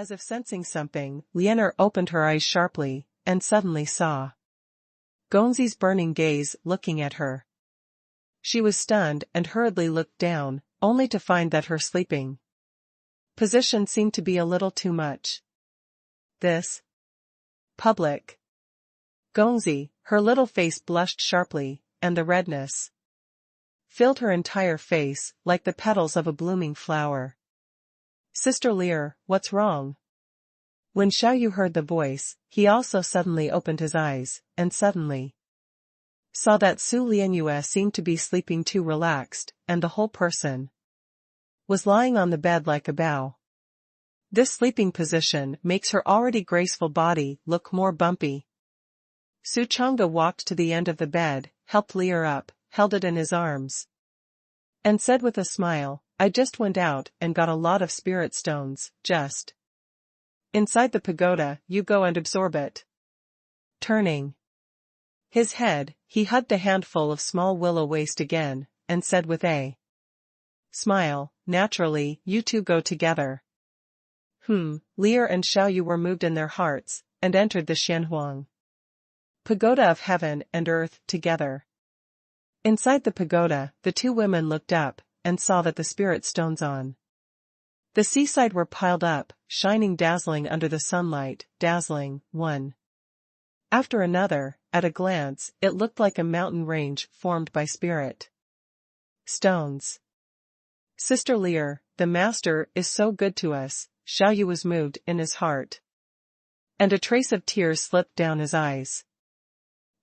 As if sensing something, Lianer opened her eyes sharply, and suddenly saw Gonzi's burning gaze looking at her. She was stunned and hurriedly looked down, only to find that her sleeping position seemed to be a little too much. This public Gonzi, her little face blushed sharply, and the redness filled her entire face like the petals of a blooming flower. Sister Lear, what's wrong? When Xiaoyu heard the voice, he also suddenly opened his eyes, and suddenly saw that Su Lianyue seemed to be sleeping too relaxed, and the whole person was lying on the bed like a bow. This sleeping position makes her already graceful body look more bumpy. Su Changde walked to the end of the bed, helped Lear up, held it in his arms, and said with a smile, I just went out and got a lot of spirit stones, just inside the pagoda, you go and absorb it. Turning his head, he hugged a handful of small willow waste again, and said with a smile, naturally, you two go together. Lear and Xiaoyu were moved in their hearts, and entered the Xianhuang pagoda of heaven and earth together. Inside the pagoda, the two women looked up, and saw that the spirit stones on the seaside were piled up, shining dazzling under the sunlight, dazzling, one after another. At a glance, it looked like a mountain range formed by spirit stones. Sister Lear, the master is so good to us, Xiaoyu was moved in his heart, and a trace of tears slipped down his eyes.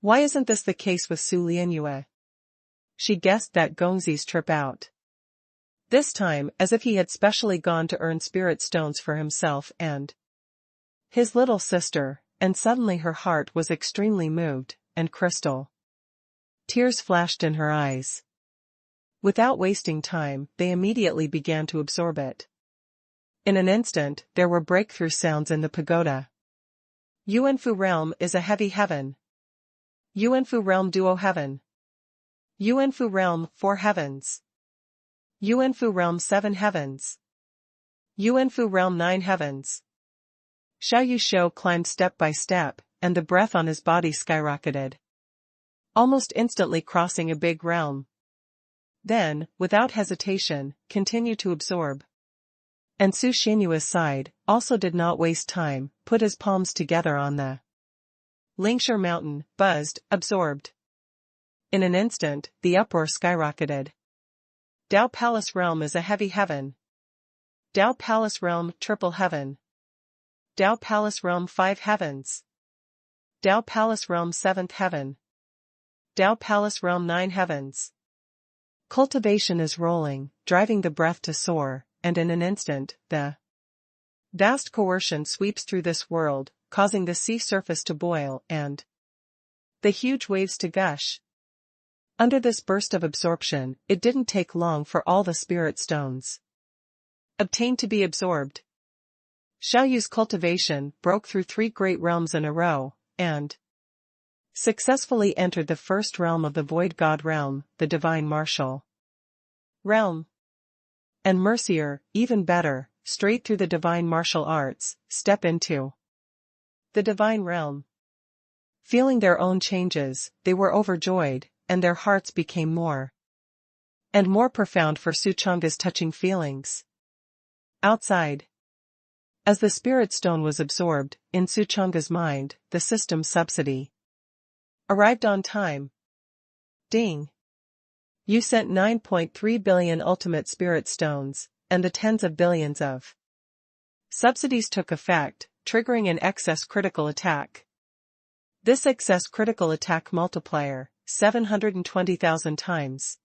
Why isn't this the case with Su Lianyue? She guessed that Gongzi's trip out this time as if he had specially gone to earn spirit stones for himself and his little sister, and suddenly her heart was extremely moved, and crystal tears flashed in her eyes. Without wasting time, they immediately began to absorb it. In an instant, there were breakthrough sounds in the pagoda. Yuanfu realm is a heavy heaven. Yuanfu realm duo heaven. Yuanfu realm 4 heavens. Yuanfu realm 7 heavens. Yuanfu realm 9 heavens. Xiaoyu Shou climbed step by step, and the breath on his body skyrocketed, almost instantly crossing a big realm. Then, without hesitation, continued to absorb. And Su Xianyue's side also did not waste time, put his palms together on the Lingshire mountain, buzzed, absorbed. In an instant, the uproar skyrocketed. Dao Palace realm is a heavy heaven. Dao Palace realm triple heaven. Dao Palace realm 5 heavens. Dao Palace realm 7th heaven. Dao Palace realm 9 heavens. Cultivation is rolling, driving the breath to soar, and in an instant, the vast coercion sweeps through this world, causing the sea surface to boil and the huge waves to gush. Under this burst of absorption, it didn't take long for all the spirit stones obtained to be absorbed. Xiaoyu's cultivation broke through 3 great realms in a row, and successfully entered the first realm of the Void God realm, the Divine Martial realm. And Mercier, even better, straight through the Divine Martial Arts, step into the Divine Realm. Feeling their own changes, they were overjoyed, and their hearts became more and more profound for Su Changde's touching feelings. Outside, as the spirit stone was absorbed, in Su Changde's mind, the system subsidy arrived on time. Ding! You sent 9.3 billion ultimate spirit stones, and the tens of billions of subsidies took effect, triggering an excess critical attack. This excess critical attack multiplier, 720,000 times.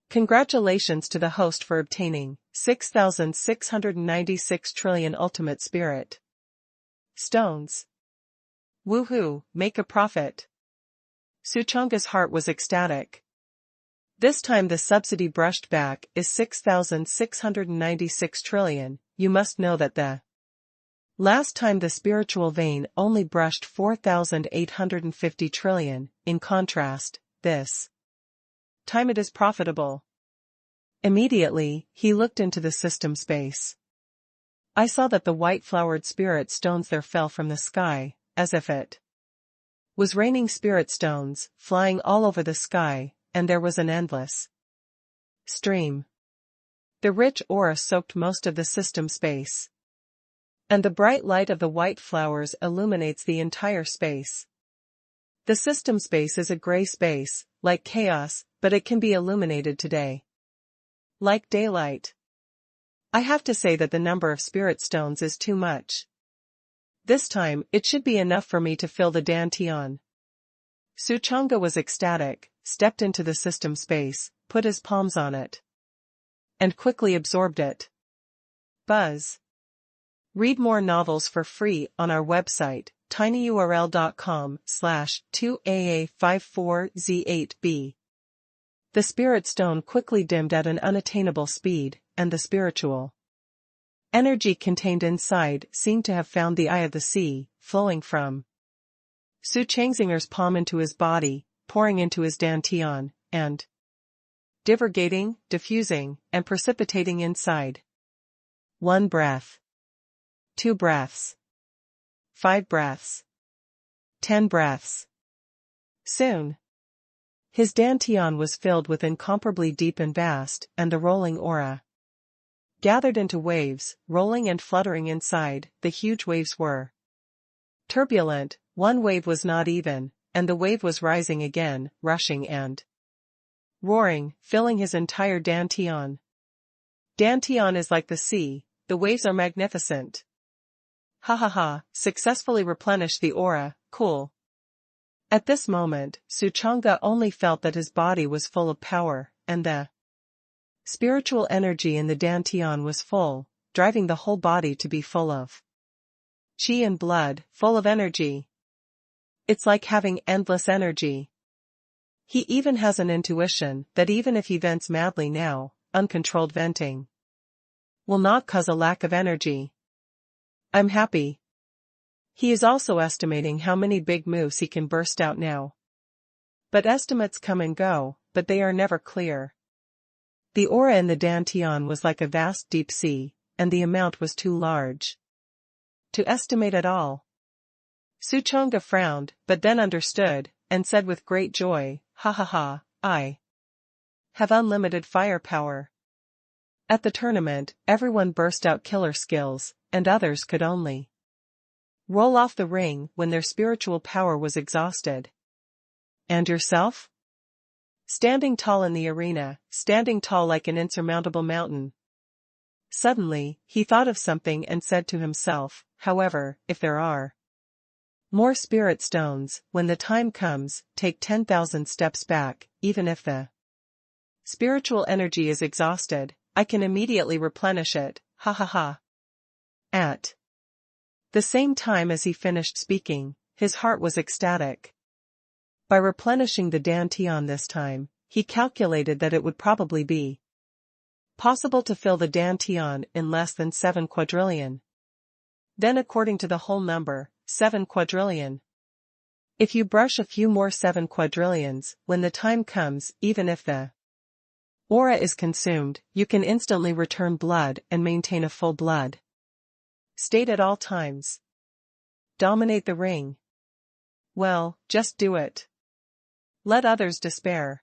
Congratulations to the host for obtaining 6,696 trillion ultimate spirit stones. Woohoo, make a profit. Su Changde's heart was ecstatic. This time the subsidy brushed back is 6,696 trillion, you must know that the last time the spiritual vein only brushed 4,850 trillion, in contrast, this time it is profitable. Immediately, he looked into the system space. I saw that the white-flowered spirit stones there fell from the sky, as if it was raining spirit stones, flying all over the sky, and there was an endless stream. The rich aura soaked most of the system space, and the bright light of the white flowers illuminates the entire space. The system space is a gray space, like chaos, but it can be illuminated today, like daylight. I have to say that the number of spirit stones is too much. This time, it should be enough for me to fill the dantian. Suchanga was ecstatic, stepped into the system space, put his palms on it, and quickly absorbed it. Buzz. Read more novels for free on our website, tinyurl.com/2aa54z8b. The spirit stone quickly dimmed at an unattainable speed, and the spiritual energy contained inside seemed to have found the eye of the sea, flowing from Su Changzinger's palm into his body, pouring into his dantian, and divergating, diffusing, and precipitating inside. 1 breath. 2 breaths. 5 breaths. 10 breaths. Soon, his dantian was filled with incomparably deep and vast, and the rolling aura gathered into waves, rolling and fluttering inside. The huge waves were turbulent, one wave was not even, and the wave was rising again, rushing and roaring, filling his entire dantian. Dantian is like the sea, the waves are magnificent. Ha ha ha, successfully replenished the aura, cool. At this moment, Suchanga only felt that his body was full of power, and the spiritual energy in the dantian was full, driving the whole body to be full of chi and blood, full of energy. It's like having endless energy. He even has an intuition that even if he vents madly now, uncontrolled venting will not cause a lack of energy. I'm happy. He is also estimating how many big moves he can burst out now. But estimates come and go, but they are never clear. The aura in the dantian was like a vast deep sea, and the amount was too large to estimate at all. Suchanga frowned, but then understood, and said with great joy, ha ha ha, I have unlimited firepower. At the tournament, everyone burst out killer skills, and others could only roll off the ring when their spiritual power was exhausted. And yourself? Standing tall in the arena, standing tall like an insurmountable mountain. Suddenly, he thought of something and said to himself, however, if there are more spirit stones, when the time comes, take 10,000 steps back, even if the spiritual energy is exhausted, I can immediately replenish it, ha ha ha. At the same time as he finished speaking, his heart was ecstatic. By replenishing the dantian this time, he calculated that it would probably be possible to fill the dantian in less than 7 quadrillion. Then according to the whole number, 7 quadrillion. If you brush a few more 7 quadrillions, when the time comes, even if the aura is consumed, you can instantly return blood and maintain a full blood state at all times. Dominate the ring. Well, just do it. Let others despair.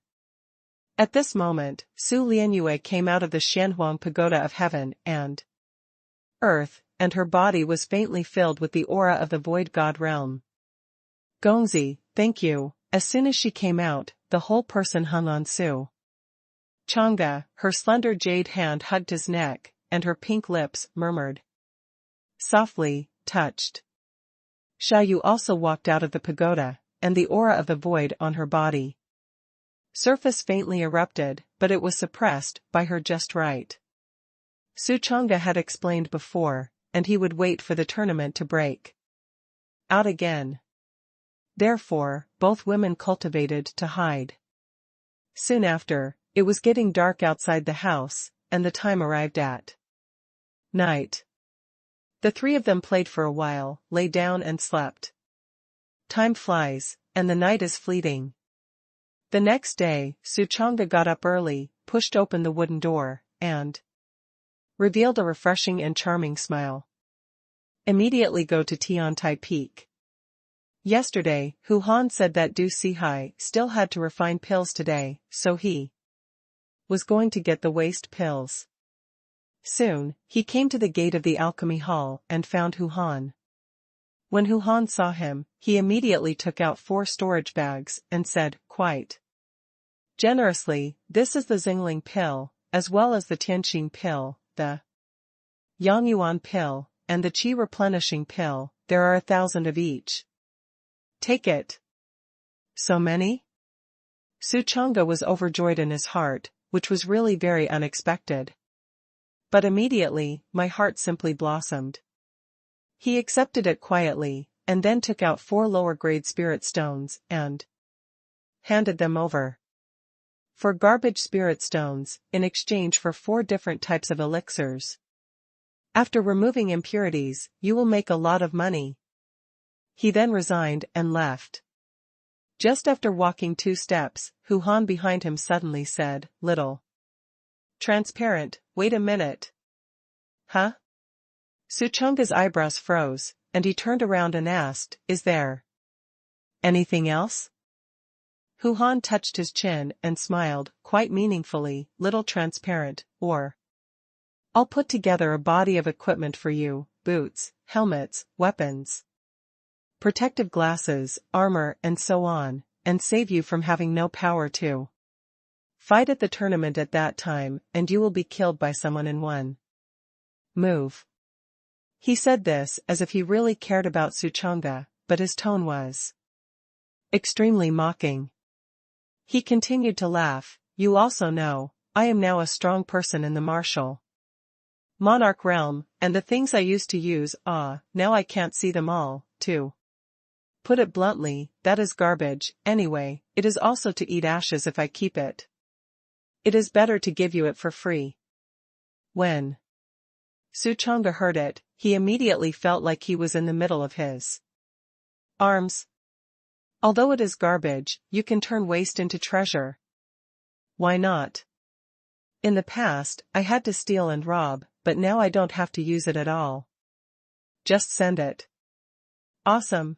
At this moment, Su Lianyue came out of the Shanhuang Pagoda of heaven and earth, and her body was faintly filled with the aura of the void god realm. Gongzi, thank you. As soon as she came out, the whole person hung on Su Changa, her slender jade hand hugged his neck, and her pink lips murmured softly, touched. Sha Yu also walked out of the pagoda, and the aura of the void on her body surface faintly erupted, but it was suppressed by her just right. Suchanga had explained before, and he would wait for the tournament to break out again. Therefore, both women cultivated to hide. Soon after, it was getting dark outside the house, and the time arrived at night. The three of them played for a while, lay down and slept. Time flies, and the night is fleeting. The next day, Suchanga got up early, pushed open the wooden door, and revealed a refreshing and charming smile. Immediately go to Tiantai Peak. Yesterday, Hu Han said that Du Sihai still had to refine pills today, so he was going to get the waste pills. Soon, he came to the gate of the Alchemy Hall and found Hu Han. When Hu Han saw him, he immediately took out 4 storage bags and said, quite generously, "This is the Xingling pill, as well as the Tianxin pill, the Yangyuan pill, and the Qi replenishing pill. There are 1,000 of each. Take it." So many? Suchanga was overjoyed in his heart, which was really very unexpected. But immediately, my heart simply blossomed. He accepted it quietly, and then took out 4 lower-grade spirit stones, and handed them over. For garbage spirit stones, in exchange for 4 different types of elixirs. After removing impurities, you will make a lot of money. He then resigned and left. Just after walking 2 steps, Hu Han behind him suddenly said, "Little transparent, wait a minute." Huh? Suchunga's eyebrows froze, and he turned around and asked, "Is there anything else?" Hu Han touched his chin and smiled, quite meaningfully, "Little transparent, or I'll put together a body of equipment for you, boots, helmets, weapons, protective glasses, armor and so on, and save you from having no power to fight at the tournament at that time, and you will be killed by someone in one move." He said this as if he really cared about Suchanga, but his tone was extremely mocking. He continued to laugh. "You also know, I am now a strong person in the martial monarch realm, and the things I used to use, now I can't see them all, to put it bluntly, that is garbage. Anyway, it is also to eat ashes if I keep it. It is better to give you it for free." When Suchanga heard it, he immediately felt like he was in the middle of his arms. "Although it is garbage, you can turn waste into treasure. Why not? In the past, I had to steal and rob, but now I don't have to use it at all. Just send it." "Awesome."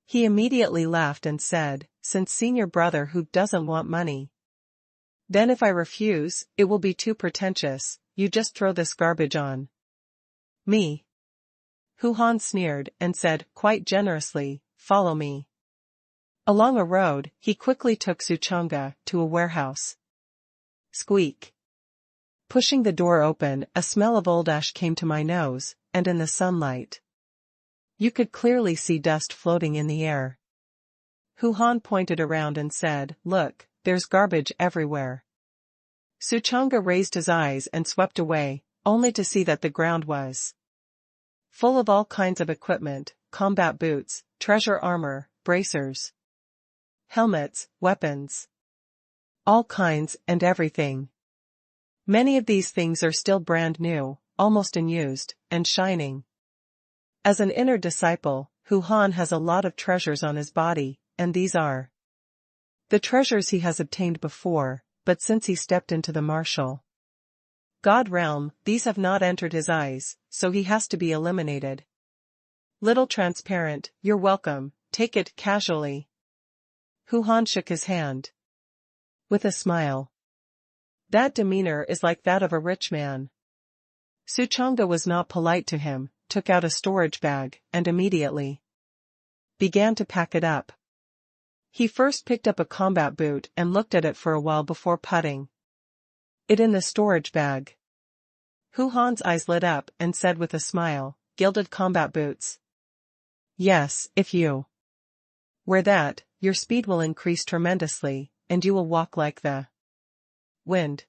He immediately laughed and said, "Since senior brother who doesn't want money. Then if I refuse, it will be too pretentious. You just throw this garbage on me." Hu Han sneered and said, quite generously, "Follow me." Along a road, he quickly took Suchanga to a warehouse. Squeak. Pushing the door open, a smell of old ash came to my nose, and in the sunlight, you could clearly see dust floating in the air. Hu Han pointed around and said, "Look, there's garbage everywhere." Suchanga raised his eyes and swept away, only to see that the ground was full of all kinds of equipment, combat boots, treasure armor, bracers, helmets, weapons. All kinds and everything. Many of these things are still brand new, almost unused, and shining. As an inner disciple, Hu Han has a lot of treasures on his body, and these are the treasures he has obtained before, but since he stepped into the martial God realm, these have not entered his eyes, so he has to be eliminated. "Little transparent, you're welcome, take it casually." Hu Han shook his hand with a smile. "That demeanor is like that of a rich man." Suchanga was not polite to him, took out a storage bag, and immediately began to pack it up. He first picked up a combat boot and looked at it for a while before putting it in the storage bag. Hu Han's eyes lit up and said with a smile, "Gilded combat boots? Yes, if you wear that, your speed will increase tremendously, and you will walk like the wind."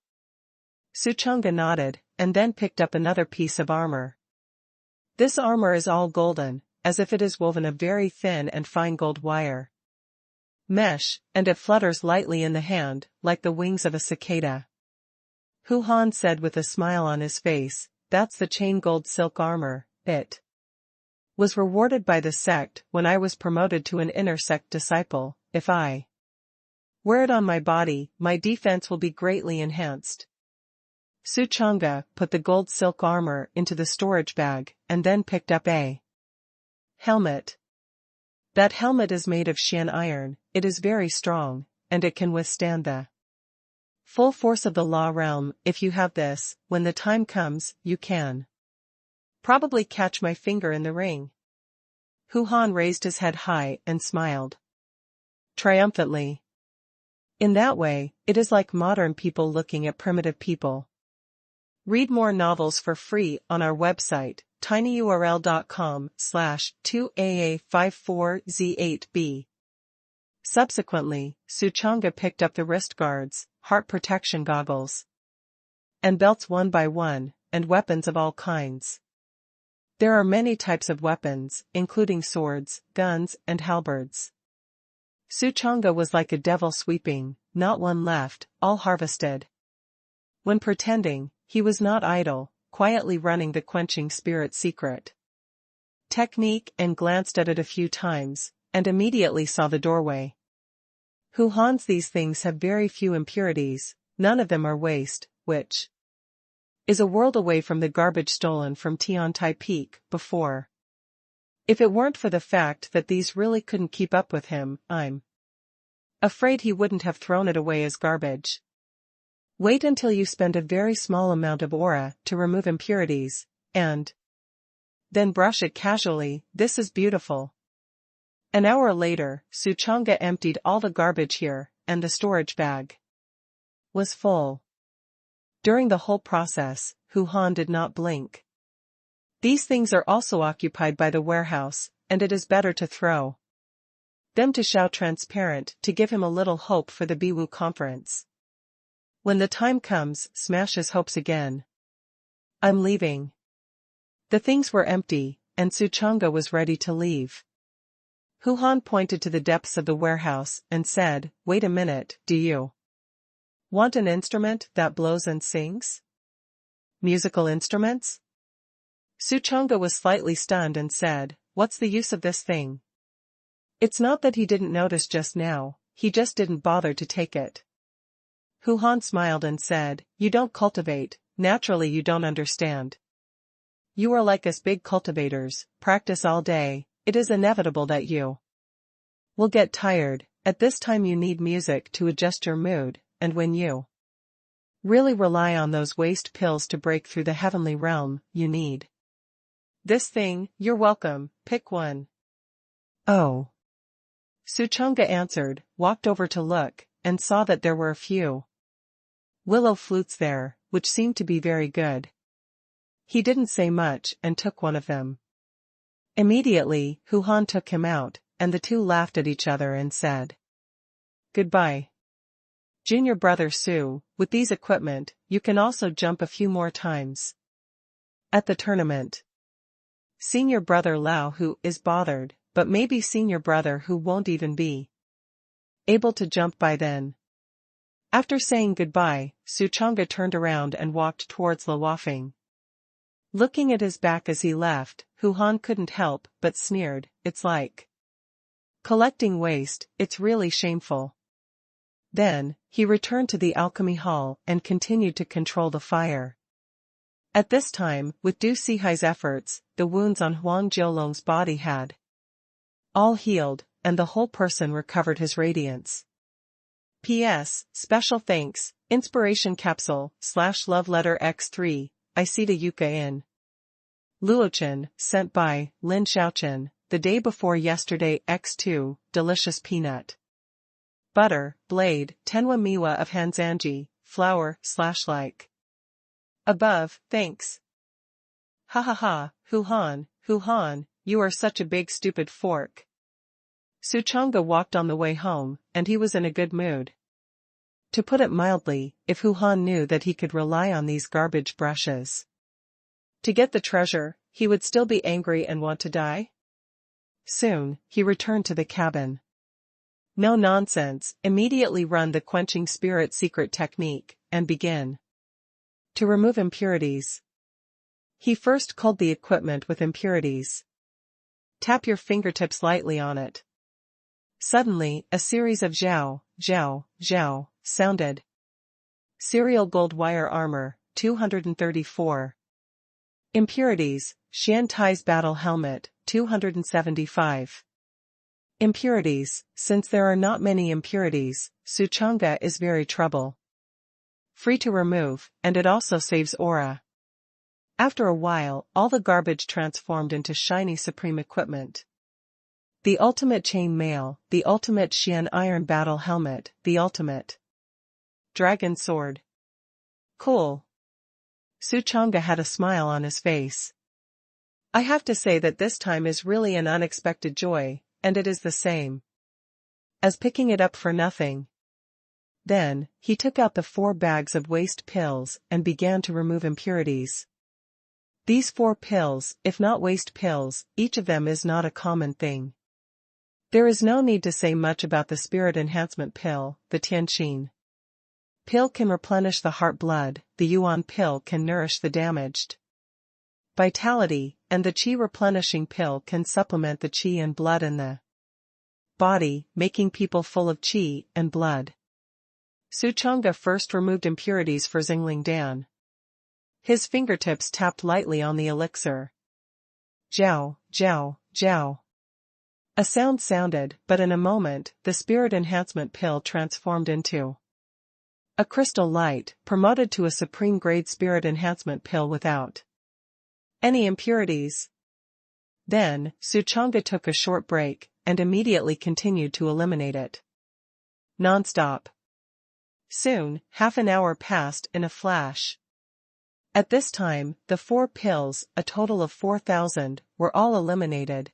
Suchanga nodded, and then picked up another piece of armor. This armor is all golden, as if it is woven of very thin and fine gold wire mesh, and it flutters lightly in the hand, like the wings of a cicada. Hu Han said with a smile on his face, "That's the chain gold silk armor. It was rewarded by the sect when I was promoted to an inner sect disciple. If I wear it on my body, my defense will be greatly enhanced." Su Chang'e put the gold silk armor into the storage bag and then picked up a helmet. That helmet is made of Xian iron, it is very strong, and it can withstand the full force of the law realm. If you have this, when the time comes, you can probably catch my finger in the ring. Hu Han raised his head high and smiled triumphantly. In that way, it is like modern people looking at primitive people. Read more novels for free on our website, tinyurl.com/2AA54Z8B. Subsequently, Su Chang'e picked up the wrist guards, heart protection goggles, and belts one by one, and weapons of all kinds. There are many types of weapons, including swords, guns, and halberds. Su Chang'e was like a devil sweeping, not one left, all harvested. When pretending, he was not idle, quietly running the quenching spirit secret technique and glanced at it a few times, and immediately saw the doorway. Hu Han's these things have very few impurities, none of them are waste, which is a world away from the garbage stolen from Tiantai Peak before. If it weren't for the fact that these really couldn't keep up with him, I'm afraid he wouldn't have thrown it away as garbage. Wait until you spend a very small amount of aura to remove impurities, and then brush it casually. This is beautiful. An hour later, Su Chang'e emptied all the garbage here, and the storage bag was full. During the whole process, Hu Han did not blink. These things are also occupied by the warehouse, and it is better to throw them to Xiao Transparent to give him a little hope for the Biwu conference. When the time comes, smash his hopes again. I'm leaving. The things were empty, and Su Chang'e was ready to leave. Hu Han pointed to the depths of the warehouse and said, "Wait a minute, do you want an instrument that blows and sings? Musical instruments?" Su Chang'e was slightly stunned and said, "What's the use of this thing?" It's not that he didn't notice just now, he just didn't bother to take it. Hu Han smiled and said, "You don't cultivate, naturally you don't understand. You are like us big cultivators, practice all day, it is inevitable that you will get tired. At this time you need music to adjust your mood, and when you really rely on those waste pills to break through the heavenly realm, you need this thing. You're welcome, pick one." "Oh." Su Chang'e answered, walked over to look, and saw that there were a few willow flutes there, which seemed to be very good. He didn't say much and took one of them. Immediately, Hu Han took him out, and the two laughed at each other and said, "Goodbye. Junior brother Su, with these equipment, you can also jump a few more times at the tournament. Senior brother Lao who is bothered, but maybe senior brother who won't even be able to jump by then." After saying goodbye, Su Chang'e turned around and walked towards Luofeng. Looking at his back as he left, Hu Han couldn't help but sneered, "It's like collecting waste, it's really shameful." Then, he returned to the alchemy hall and continued to control the fire. At this time, with Du Sihai's efforts, the wounds on Huang Jiolong's body had all healed, and the whole person recovered his radiance. P.S. Special thanks, Inspiration Capsule /Love Letter X3, Isita Yuka in Luochen, sent by Lin Xiaochen, the day before yesterday. X2, delicious peanut butter, blade, Tenwa Miwa of Hanzanji, flour /like. Above, thanks. Ha ha ha, Hu Han, you are such a big stupid fork. Su Chang'e walked on the way home, and he was in a good mood. To put it mildly, if Hu Han knew that he could rely on these garbage brushes to get the treasure, he would still be angry and want to die. Soon, he returned to the cabin. No nonsense, immediately run the quenching spirit secret technique, and begin to remove impurities. He first culled the equipment with impurities. Tap your fingertips lightly on it. Suddenly, a series of zhao, zhao, zhao, sounded. Serial gold wire armor, 234. Impurities, Xian Tai's battle helmet, 275. Impurities, since there are not many impurities, Suchanga is very trouble. Free to remove, and it also saves aura. After a while, all the garbage transformed into shiny supreme equipment. The ultimate chain mail, the ultimate Xian iron battle helmet, the ultimate dragon sword. Cool. Suchanga had a smile on his face. I have to say that this time is really an unexpected joy, and it is the same as picking it up for nothing. Then, he took out the 4 bags of waste pills and began to remove impurities. These 4 pills, if not waste pills, each of them is not a common thing. There is no need to say much about the spirit enhancement pill, the Tianqin pill can replenish the heart blood, the Yuan pill can nourish the damaged vitality, and the Qi replenishing pill can supplement the Qi and blood in the body, making people full of Qi and blood. Suchanga first removed impurities for Xingling Dan. His fingertips tapped lightly on the elixir. Jiao, jiao, jiao. A sound sounded, but in a moment, the spirit enhancement pill transformed into a crystal light, promoted to a supreme-grade spirit enhancement pill without any impurities. Then, Suchanga took a short break, and immediately continued to eliminate it non-stop. Soon, half an hour passed in a flash. At this time, the 4 pills, a total of 4,000, were all eliminated.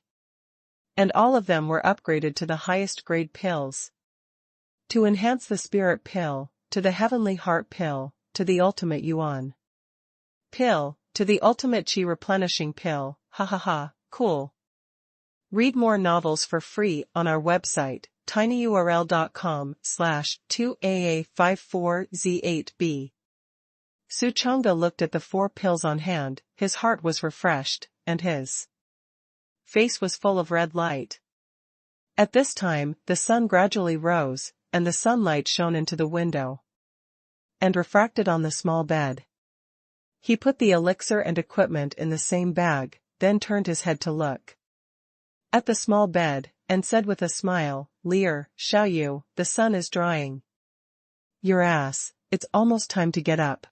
And all of them were upgraded to the highest grade pills. To enhance the spirit pill, to the heavenly heart pill, to the ultimate Yuan pill, to the ultimate Qi replenishing pill, ha ha ha, cool. Read more novels for free on our website, tinyurl.com/2AA54Z8B. Suchanga looked at the 4 pills on hand, his heart was refreshed, and his face was full of red light. At this time, the sun gradually rose, and the sunlight shone into the window and refracted on the small bed. He put the elixir and equipment in the same bag, then turned his head to look at the small bed, and said with a smile, "Lear, Xiaoyu, the sun is drying your ass, it's almost time to get up."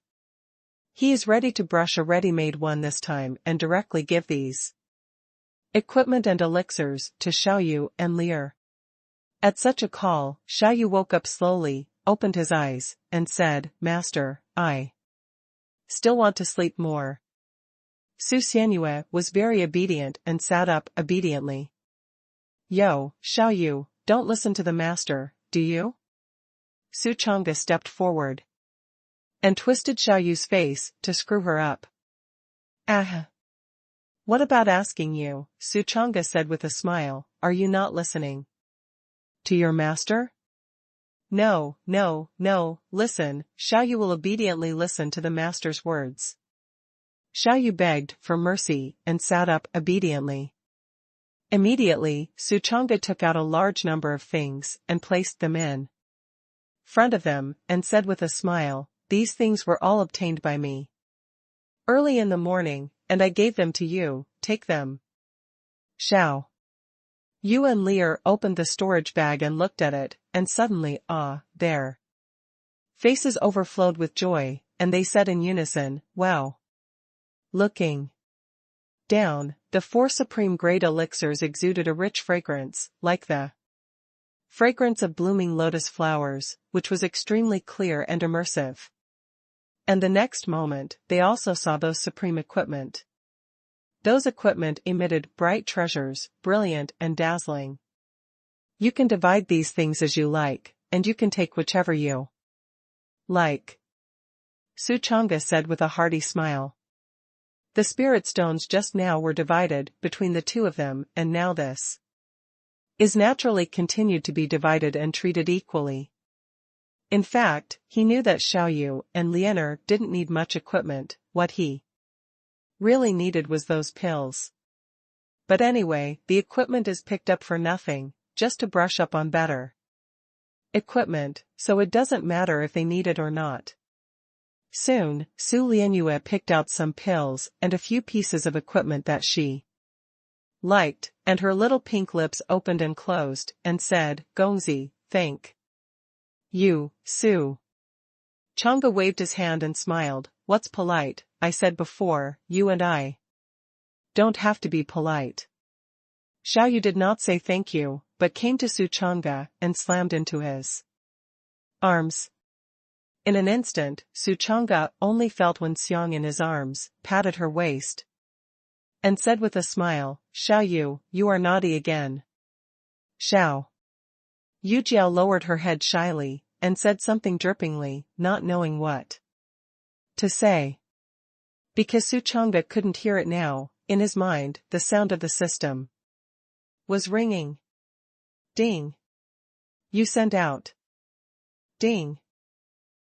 He is ready to brush a ready-made one this time and directly give these equipment and elixirs to Xiaoyu and Lear. At such a call, Xiaoyu woke up slowly, opened his eyes, and said, "Master, I still want to sleep more." Su Xianyue was very obedient and sat up obediently. "Yo, Xiaoyu, don't listen to the master, do you?" Suchanga stepped forward and twisted Xiaoyu's face to screw her up. "Ah. What about asking you?" Suchanga said with a smile, "are you not listening to your master?" No, listen." Xiaoyu will obediently listen to the master's words. Xiaoyu begged for mercy and sat up obediently. Immediately, Suchanga took out a large number of things and placed them in front of them, and said with a smile, "These things were all obtained by me early in the morning, and I gave them to you, take them." Xiao Yu and Lear opened the storage bag and looked at it, and suddenly, their faces overflowed with joy, and they said in unison, "Wow." Looking down, the 4 supreme grade elixirs exuded a rich fragrance, like the fragrance of blooming lotus flowers, which was extremely clear and immersive. And the next moment, they also saw those supreme equipment. Those equipment emitted bright treasures, brilliant and dazzling. You can divide these things as you like, and you can take whichever you like, Suchanga said with a hearty smile. The spirit stones just now were divided between the 2 of them, and now this is naturally continued to be divided and treated equally. In fact, he knew that Xiaoyu and Lianer didn't need much equipment, what he really needed was those pills. But anyway, the equipment is picked up for nothing, just to brush up on better equipment, so it doesn't matter if they need it or not. Soon, Su Lianyue picked out some pills and a few pieces of equipment that she liked, and her little pink lips opened and closed, and said, Gongzi, thank you, Su. Chang'e waved his hand and smiled. What's polite? I said before, you and I don't have to be polite. Xiaoyu did not say thank you, but came to Su Chang'e and slammed into his arms. In an instant, Su Chang'e only felt when Xiang in his arms, patted her waist, and said with a smile, Xiaoyu, you are naughty again. Xiao. Yu Jiao lowered her head shyly, and said something drippingly, not knowing what to say. Because Su Chang'e couldn't hear it now, in his mind, the sound of the system was ringing. Ding. You sent out. Ding.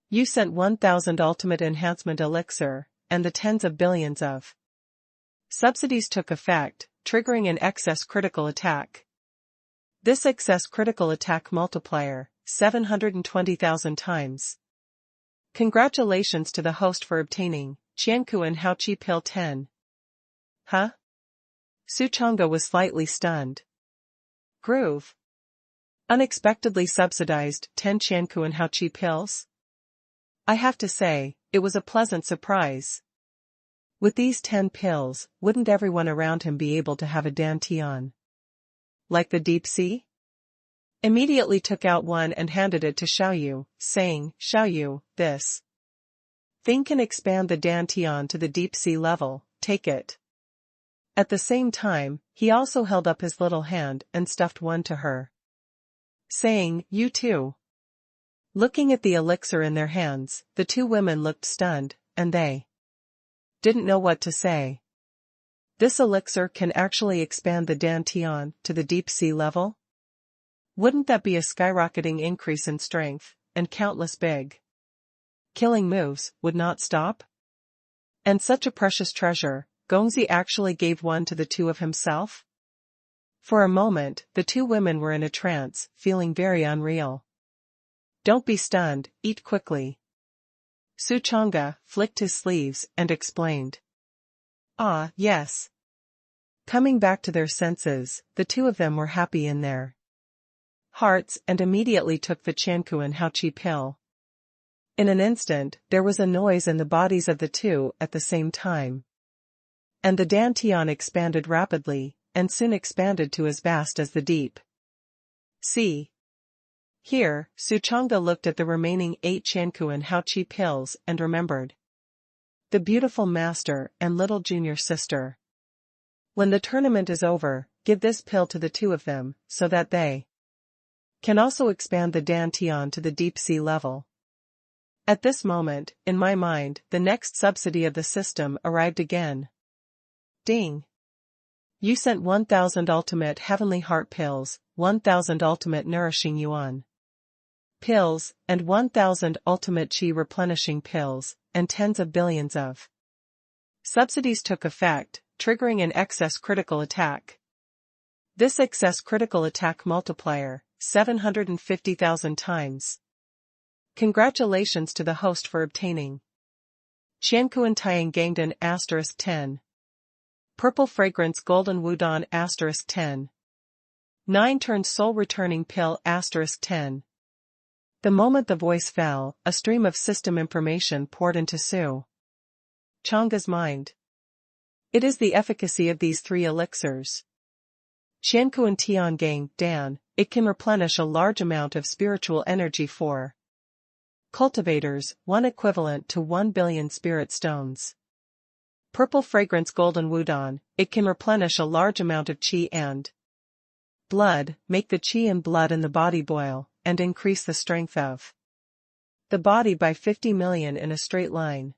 You sent 1,000 ultimate enhancement elixir, and the tens of billions of subsidies took effect, triggering an excess critical attack. This excess critical attack multiplier, 720,000 times. Congratulations to the host for obtaining Qiankuan Haoqi Pill 10. Huh? Su Chang'e was slightly stunned. Groove. Unexpectedly subsidized 10 Qiankuan Haoqi pills? I have to say, it was a pleasant surprise. With these 10 pills, wouldn't everyone around him be able to have a dantian? Like the deep sea? Immediately took out one and handed it to Xiaoyu, saying, Xiaoyu, this thing can expand the dantian to the deep sea level, take it. At the same time, he also held up his little hand and stuffed one to her, saying, you too. Looking at the elixir in their hands, the two women looked stunned, and they didn't know what to say. This elixir can actually expand the dantian to the deep sea level? Wouldn't that be a skyrocketing increase in strength, and countless big killing moves would not stop? And such a precious treasure, Gongzi actually gave one to the two of himself? For a moment, the two women were in a trance, feeling very unreal. Don't be stunned, eat quickly. Su Chang'e flicked his sleeves and explained. Ah, yes. Coming back to their senses, the two of them were happy in their hearts and immediately took the Qiankuan Haoqi pill. In an instant, there was a noise in the bodies of the two at the same time. And the dantian expanded rapidly, and soon expanded to as vast as the deep sea. Here, Su Chang'e looked at the remaining 8 Qiankuan Haoqi pills and remembered the beautiful master and little junior sister. When the tournament is over, give this pill to the two of them, so that they can also expand the dantian to the deep sea level. At this moment, in my mind, the next subsidy of the system arrived again. Ding. You sent 1,000 ultimate heavenly heart pills, 1,000 ultimate nourishing yuan pills, and 1,000 ultimate qi replenishing pills, and tens of billions of subsidies took effect, triggering an excess critical attack. This excess critical attack multiplier, 750,000 times. Congratulations to the host for obtaining Qiankuan Taiyang Gangdan *10. Purple Fragrance Golden Wudon *10. 9 Turn Soul Returning Pill *10. The moment the voice fell, a stream of system information poured into Su Chang'e's mind. It is the efficacy of these 3 elixirs. Qiankuan Tiangang Dan, it can replenish a large amount of spiritual energy for cultivators, 1 equivalent to 1 billion spirit stones. Purple Fragrance Golden Wudon, it can replenish a large amount of qi and blood, make the qi and blood in the body boil, and increase the strength of the body by 50 million in a straight line.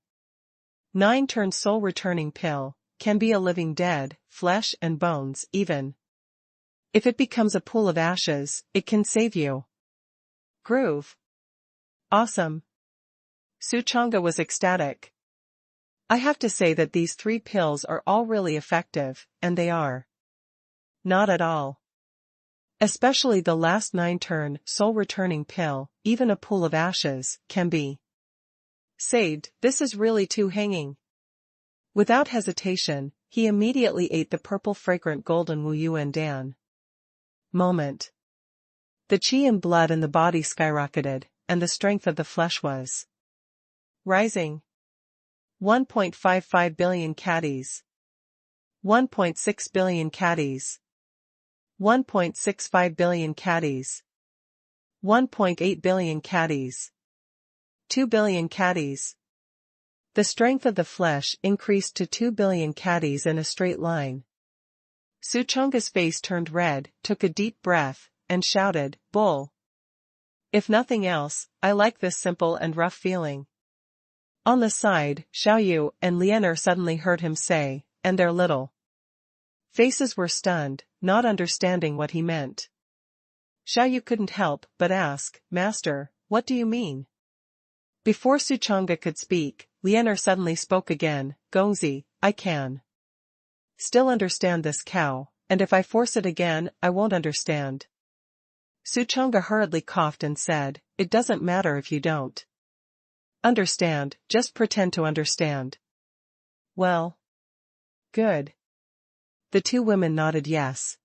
9 Turn Soul Returning Pill, can be a living dead, flesh and bones even. If it becomes a pool of ashes, it can save you. Groove. Awesome. Su Chang'e was ecstatic. I have to say that these 3 pills are all really effective, and they are not at all. Especially the last 9 Turn Soul Returning Pill, even a pool of ashes, can be Saved, this is really too hanging. Without hesitation, he immediately ate the purple fragrant golden Wu Yuan Dan. Moment. The qi and blood in the body skyrocketed, and the strength of the flesh was rising. 1.55 billion caddies. 1.6 billion caddies. 1.65 billion caddies. 1.8 billion caddies. 2 billion caddies. The strength of the flesh increased to 2 billion caddies in a straight line. Suchonga's face turned red, took a deep breath, and shouted, "Bull! If nothing else, I like this simple and rough feeling." On the side, Xiaoyu and Lianer suddenly heard him say, and their little faces were stunned, not understanding what he meant. Xiaoyu couldn't help but ask, "Master, what do you mean?" Before Suchonga could speak, Lianer suddenly spoke again, "Gongzi, I can still understand this cow, and if I force it again, I won't understand." Suchonga hurriedly coughed and said, "It doesn't matter if you don't understand, just pretend to understand." "Well, good." The two women nodded yes.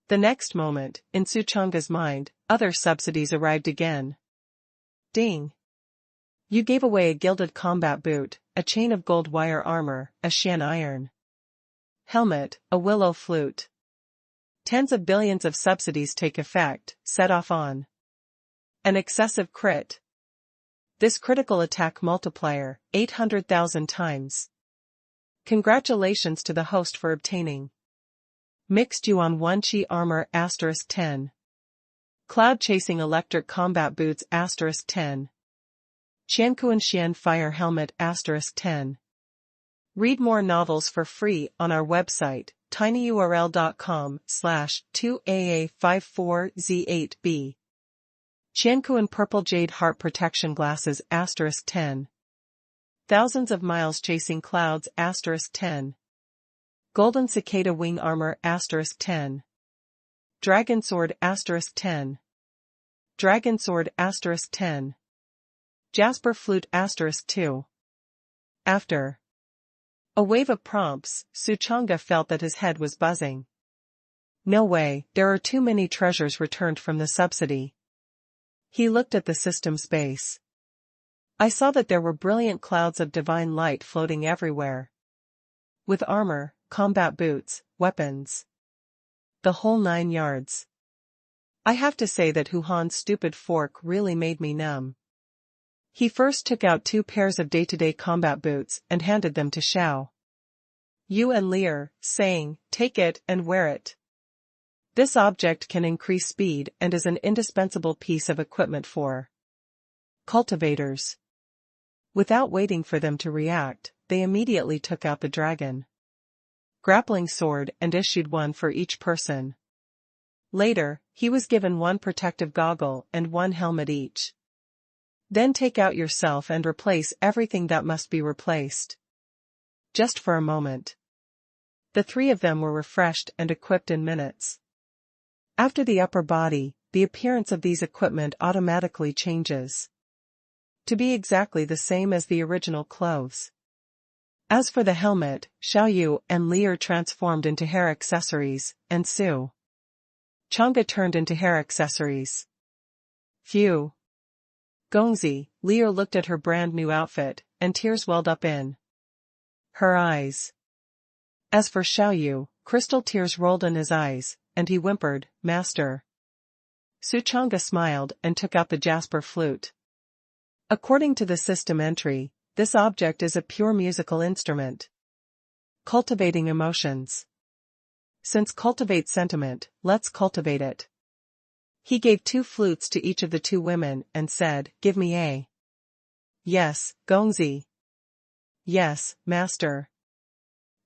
The next moment, in Suchonga's mind, other subsidies arrived again. Ding! You gave away a gilded combat boot, a chain of gold wire armor, a Xian iron helmet, a willow flute. Tens of billions of subsidies take effect, set off on an excessive crit. This critical attack multiplier, 800,000 times. Congratulations to the host for obtaining Mixed Yuan 1 Qi Armor *10. Cloud Chasing Electric Combat Boots *10. Qiankuan Xian Fire Helmet *10. Read more novels for free on our website, tinyurl.com/2aa54z8b. Qiankuan Purple Jade Heart Protection Glasses *10. Thousands of Miles Chasing Clouds *10. Golden Cicada Wing Armor *10. Dragon Sword *10. Dragon Sword *10. Jasper Flute *2. After a wave of prompts, Suchonga felt that his head was buzzing. No way, there are too many treasures returned from the subsidy. He looked at the system's base. I saw that there were brilliant clouds of divine light floating everywhere. With armor, combat boots, weapons. The whole 9 yards. I have to say that Huhan's stupid fork really made me numb. He first took out 2 pairs of day-to-day combat boots and handed them to Xiao Yu and Lear, saying, "Take it and wear it. This object can increase speed and is an indispensable piece of equipment for cultivators." Without waiting for them to react, they immediately took out the dragon grappling sword and issued one for each person. Later, he was given 1 protective goggle and 1 helmet each. Then take out yourself and replace everything that must be replaced. Just for a moment. The 3 of them were refreshed and equipped in minutes. After the upper body, the appearance of these equipment automatically changes to be exactly the same as the original clothes. As for the helmet, Xiaoyu and Lear transformed into hair accessories, and Su Chonga turned into hair accessories. Phew. Gongzi, Lear looked at her brand new outfit, and tears welled up in her eyes. As for Xiaoyu, crystal tears rolled in his eyes, and he whimpered, "Master." Suchonga smiled and took out the jasper flute. According to the system entry, this object is a pure musical instrument. Cultivating emotions. Since cultivate sentiment, let's cultivate it. He gave 2 flutes to each of the 2 women and said, "Give me a." "Yes, Gongzi." "Yes, master."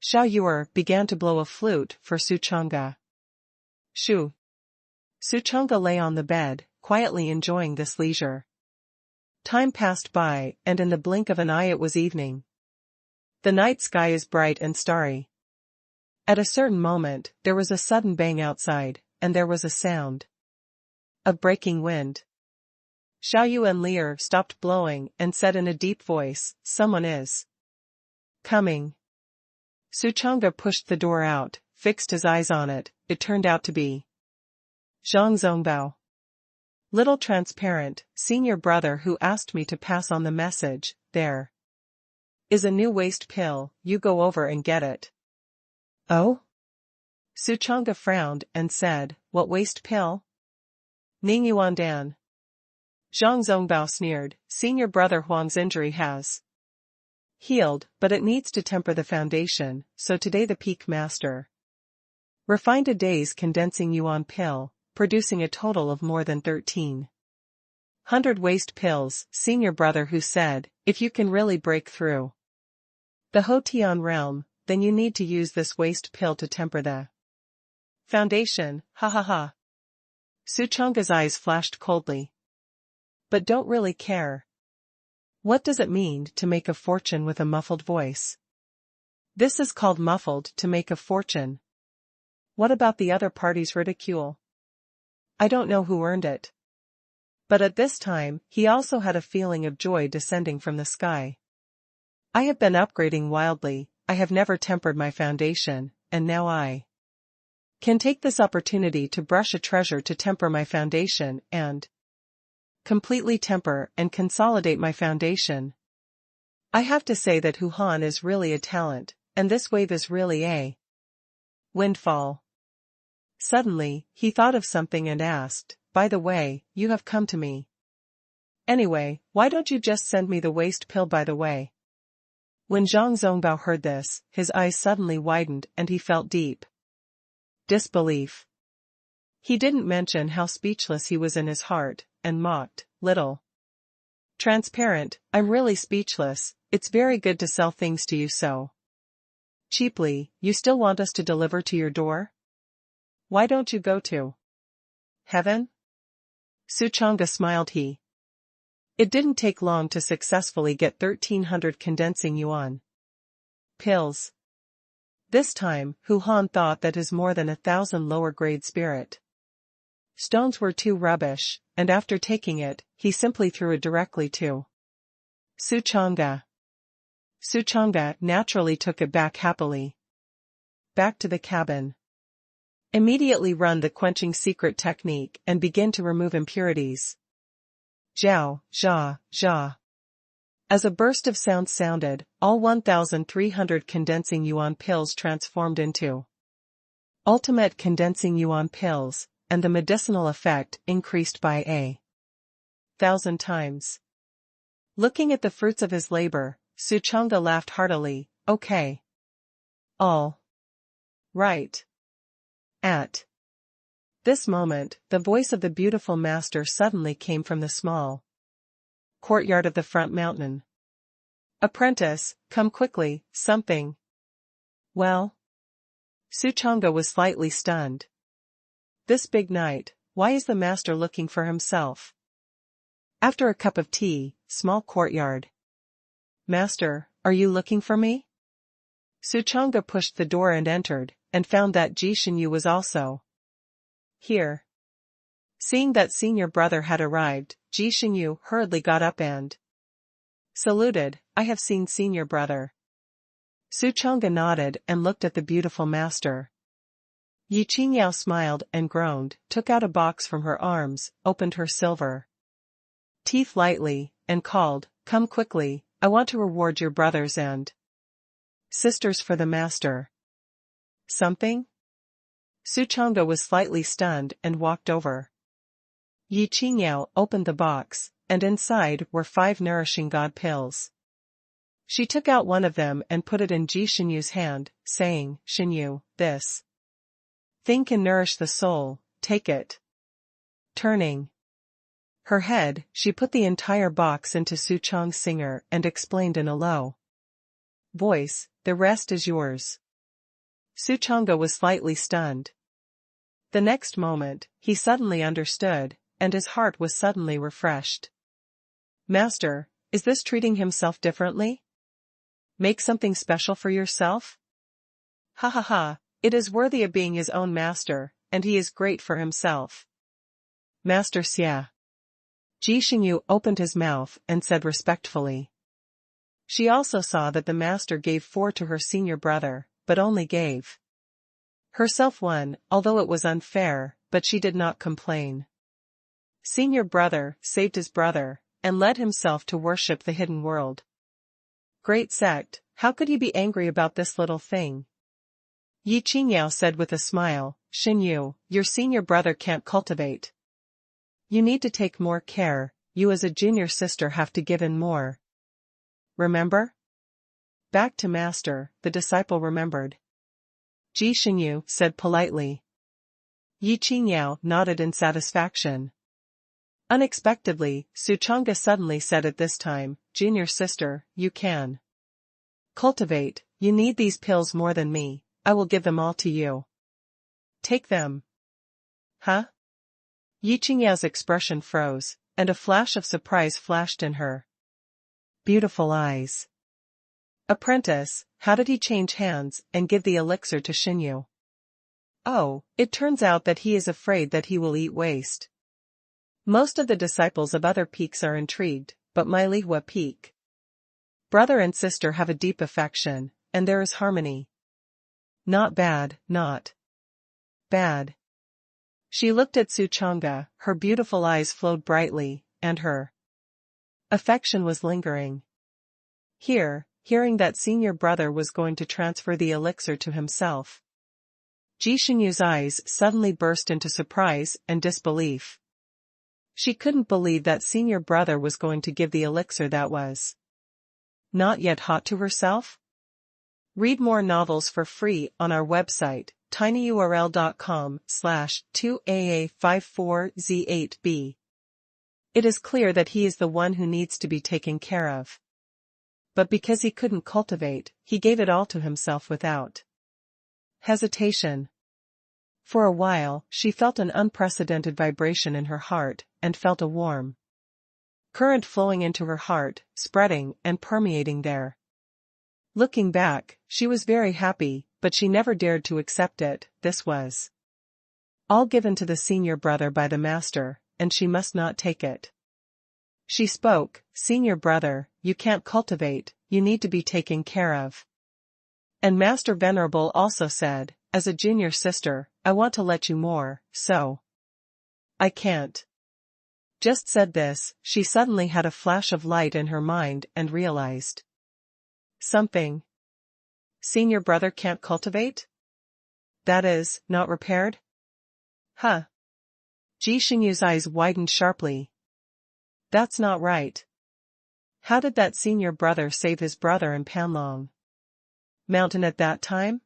Xiaoyu began to blow a flute for Suchonga. Shu. Suchonga lay on the bed, quietly enjoying this leisure. Time passed by, and in the blink of an eye it was evening. The night sky is bright and starry. At a certain moment, there was a sudden bang outside, and there was a sound of breaking wind. Xiao Yu and Lear stopped blowing and said in a deep voice, "Someone is coming." Su Chang'e pushed the door out, fixed his eyes on it. It turned out to be Zhang Zongbao. "Little transparent, senior brother who asked me to pass on the message. There is a new waste pill, you go over and get it." "Oh?" Su Chang'e frowned and said, "What waste pill?" "Ning Yuan Dan." Zhang Zongbao sneered, "Senior brother Huang's injury has healed, but it needs to temper the foundation, so today the peak master refined a day's condensing yuan pill, producing a total of more than 1,300 waste pills." Senior brother who said, "If you can really break through the Hotian realm, then you need to use this waste pill to temper the foundation, ha ha ha." Su Chang'e's eyes flashed coldly. "But don't really care. What does it mean to make a fortune with a muffled voice? This is called muffled to make a fortune. What about the other party's ridicule? I don't know who earned it." But at this time, he also had a feeling of joy descending from the sky. "I have been upgrading wildly, I have never tempered my foundation, and now I can take this opportunity to brush a treasure to temper my foundation and completely temper and consolidate my foundation. I have to say that Hu Han is really a talent, and this wave is really a windfall." Suddenly, he thought of something and asked, "By the way, you have come to me. Anyway, why don't you just send me the waste pill by the way?" When Zhang Zongbao heard this, his eyes suddenly widened and he felt deep disbelief. He didn't mention how speechless he was in his heart, and mocked, "Little transparent, I'm really speechless. It's very good to sell things to you so cheaply. You still want us to deliver to your door? Why don't you go to heaven?" Su Chang'e smiled. It didn't take long to successfully get 1,300 condensing yuan pills. This time, Hu Han thought that his more than 1,000 lower-grade spirit stones were too rubbish, and after taking it, he simply threw it directly to Su Chang'e. Su Chang'e naturally took it back happily. Back to the cabin. Immediately run the quenching secret technique and begin to remove impurities. Zhao, zha, zha. As a burst of sound sounded, all 1,300 condensing yuan pills transformed into ultimate condensing yuan pills, and the medicinal effect increased by 1,000 times. Looking at the fruits of his labor, Su Chang'e laughed heartily. "Okay. All right." At this moment, the voice of the beautiful master suddenly came from the small courtyard of the front mountain. "Apprentice, come quickly, something." "Well?" Su Chang'e was slightly stunned. This big night, why is the master looking for himself? After a cup of tea, small courtyard. "Master, are you looking for me?" Su Chang'e pushed the door and entered, and found that Ji Shenyu was also here. Seeing that senior brother had arrived, Ji Shenyu hurriedly got up and saluted. "I have seen senior brother." Su Chang'e nodded and looked at the beautiful master. Yi Qingyao smiled and groaned, took out a box from her arms, opened her silver teeth lightly, and called, "Come quickly, I want to reward your brothers and sisters for the master." "Something?" Su Chang'e was slightly stunned and walked over. Yi Qingyao opened the box, and inside were 5 nourishing god pills. She took out one of them and put it in Ji Shenyu's hand, saying, "Shenyu, this thing can nourish the soul, take it." Turning her head, she put the entire box into Su Chang's singer and explained in a low voice, "The rest is yours." Su Chang'e was slightly stunned. The next moment, he suddenly understood, and his heart was suddenly refreshed. "Master, is this treating himself differently? Make something special for yourself? Ha ha ha, it is worthy of being his own master, and he is great for himself." "Master Xia." Ji Xingyu opened his mouth and said respectfully. She also saw that the master gave 4 to her senior brother, but only gave herself 1, although it was unfair, but she did not complain. Senior brother saved his brother, and led himself to worship the hidden world. Great sect, how could you be angry about this little thing? Yi Qingyao said with a smile, Xinyu, your senior brother can't cultivate. You need to take more care, you as a junior sister have to give in more. Remember? Back to master, the disciple remembered. Ji Xingyu said politely. Yi Qingyao nodded in satisfaction. Unexpectedly, Su Chang'e suddenly said at this time, Junior sister, you can cultivate, you need these pills more than me, I will give them all to you. Take them. Huh? Yi Qingyao's expression froze, and a flash of surprise flashed in her beautiful eyes. Apprentice, how did he change hands and give the elixir to Xinyu? Oh, it turns out that he is afraid that he will eat waste. Most of the disciples of other peaks are intrigued, but my Lihua peak. Brother and sister have a deep affection, and there is harmony. Not bad, not bad. She looked at Su Chang'e, her beautiful eyes flowed brightly, and her affection was lingering. Hearing that senior brother was going to transfer the elixir to himself, Ji Xingyu's eyes suddenly burst into surprise and disbelief. She couldn't believe that senior brother was going to give the elixir that was not yet hot to herself. Read more novels for free on our website, tinyurl.com/2aa54z8b. It is clear that he is the one who needs to be taken care of. But because he couldn't cultivate, he gave it all to himself without hesitation. For a while, she felt an unprecedented vibration in her heart, and felt a warm current flowing into her heart, spreading and permeating there. Looking back, she was very happy, but she never dared to accept it. This was all given to the senior brother by the master, and she must not take it. She spoke, Senior brother, you can't cultivate, you need to be taken care of. And Master Venerable also said, as a junior sister, I want to let you more, so I can't. Just said this, she suddenly had a flash of light in her mind and realized something. Senior brother can't cultivate? That is, not repaired? Huh. Ji Xingyu's eyes widened sharply. That's not right. How did that senior brother save his brother in Panlong Mountain at that time?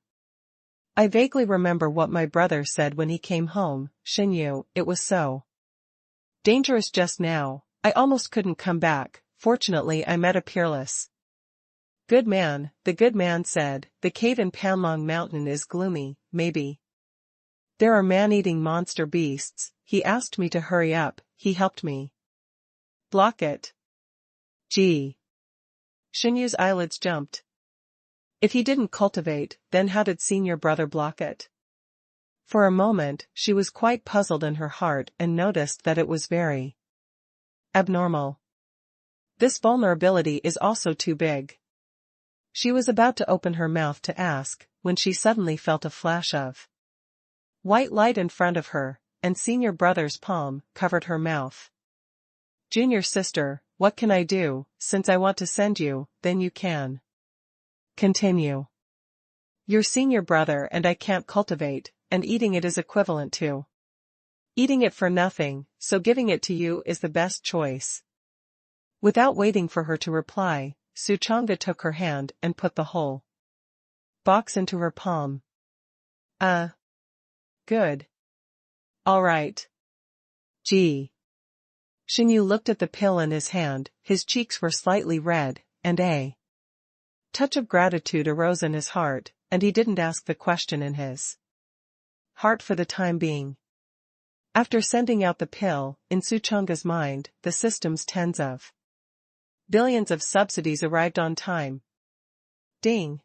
I vaguely remember what my brother said when he came home, Xinyu, it was so dangerous just now, I almost couldn't come back. Fortunately I met a peerless good man, the good man said, the cave in Panlong Mountain is gloomy, maybe there are man-eating monster beasts, he asked me to hurry up, he helped me block it. Gee. Xinyu's eyelids jumped. If he didn't cultivate, then how did senior brother block it? For a moment, she was quite puzzled in her heart and noticed that it was very abnormal. This vulnerability is also too big. She was about to open her mouth to ask, when she suddenly felt a flash of white light in front of her, and senior brother's palm covered her mouth. Junior sister, what can I do? Since I want to send you, then you can continue. You're senior brother and I can't cultivate, and eating it is equivalent to eating it for nothing, so giving it to you is the best choice. Without waiting for her to reply, Su Chang'e took her hand and put the whole box into her palm. Good. All right. Gee. Xinyu looked at the pill in his hand, his cheeks were slightly red, and a touch of gratitude arose in his heart, and he didn't ask the question in his heart for the time being. After sending out the pill, in Su Chang'e's mind, the system's tens of billions of subsidies arrived on time. Ding.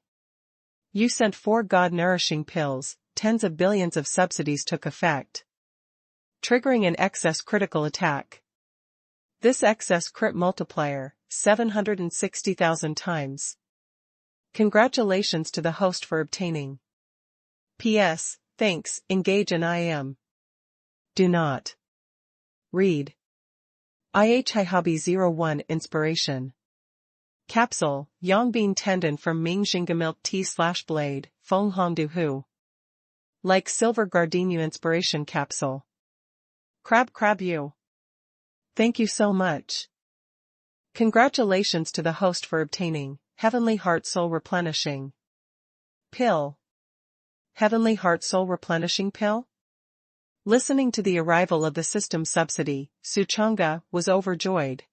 You sent 4 God-nourishing pills, tens of billions of subsidies took effect, triggering an excess critical attack. This excess crit multiplier, 760,000 times. Congratulations to the host for obtaining. P.S. Thanks, engage in IM. Do not. Read. IH Hobby 01 Inspiration. Capsule, Yongbean Tendon from Mingjinga Milk Tea/Blade, Feng Hong Du Hu. Like Silver Gardenia Inspiration Capsule. Crab you. Thank you so much. Congratulations to the host for obtaining Heavenly Heart Soul Replenishing Pill. Heavenly Heart Soul Replenishing Pill? Listening to the arrival of the system subsidy, Suchanga was overjoyed.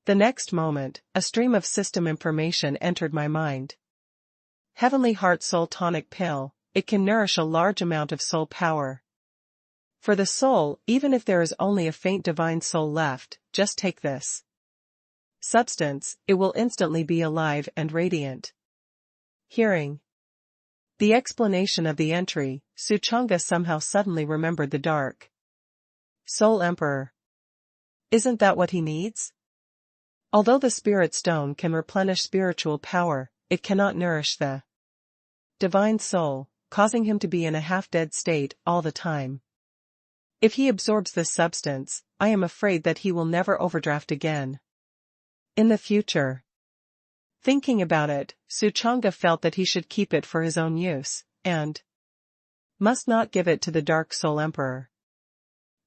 The next moment, a stream of system information entered my mind. Heavenly Heart Soul Tonic Pill, it can nourish a large amount of soul power. For the soul, even if there is only a faint divine soul left, just take this substance, it will instantly be alive and radiant. Hearing the explanation of the entry, Suchanga somehow suddenly remembered the dark Soul Emperor. Isn't that what he needs? Although the Spirit Stone can replenish spiritual power, it cannot nourish the divine soul, causing him to be in a half-dead state all the time. If he absorbs this substance, I am afraid that he will never overdraft again. In the future. Thinking about it, Suchanga felt that he should keep it for his own use, and must not give it to the Dark Soul Emperor.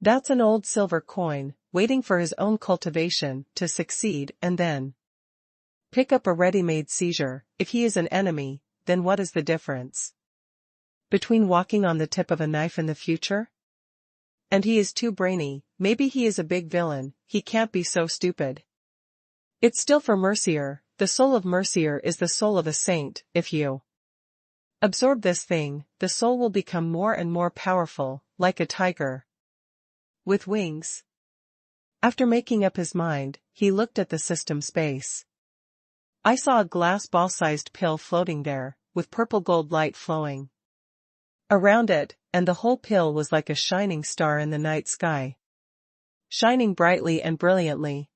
That's an old silver coin, waiting for his own cultivation to succeed and then pick up a ready-made seizure. If he is an enemy, then what is the difference between walking on the tip of a knife in the future? And he is too brainy, maybe he is a big villain, he can't be so stupid. It's still for Mercier, the soul of Mercier is the soul of a saint. If you absorb this thing, the soul will become more and more powerful, like a tiger with wings. After making up his mind, he looked at the system space. I saw a glass ball-sized pill floating there, with purple gold light flowing around it, and the whole pill was like a shining star in the night sky, shining brightly and brilliantly.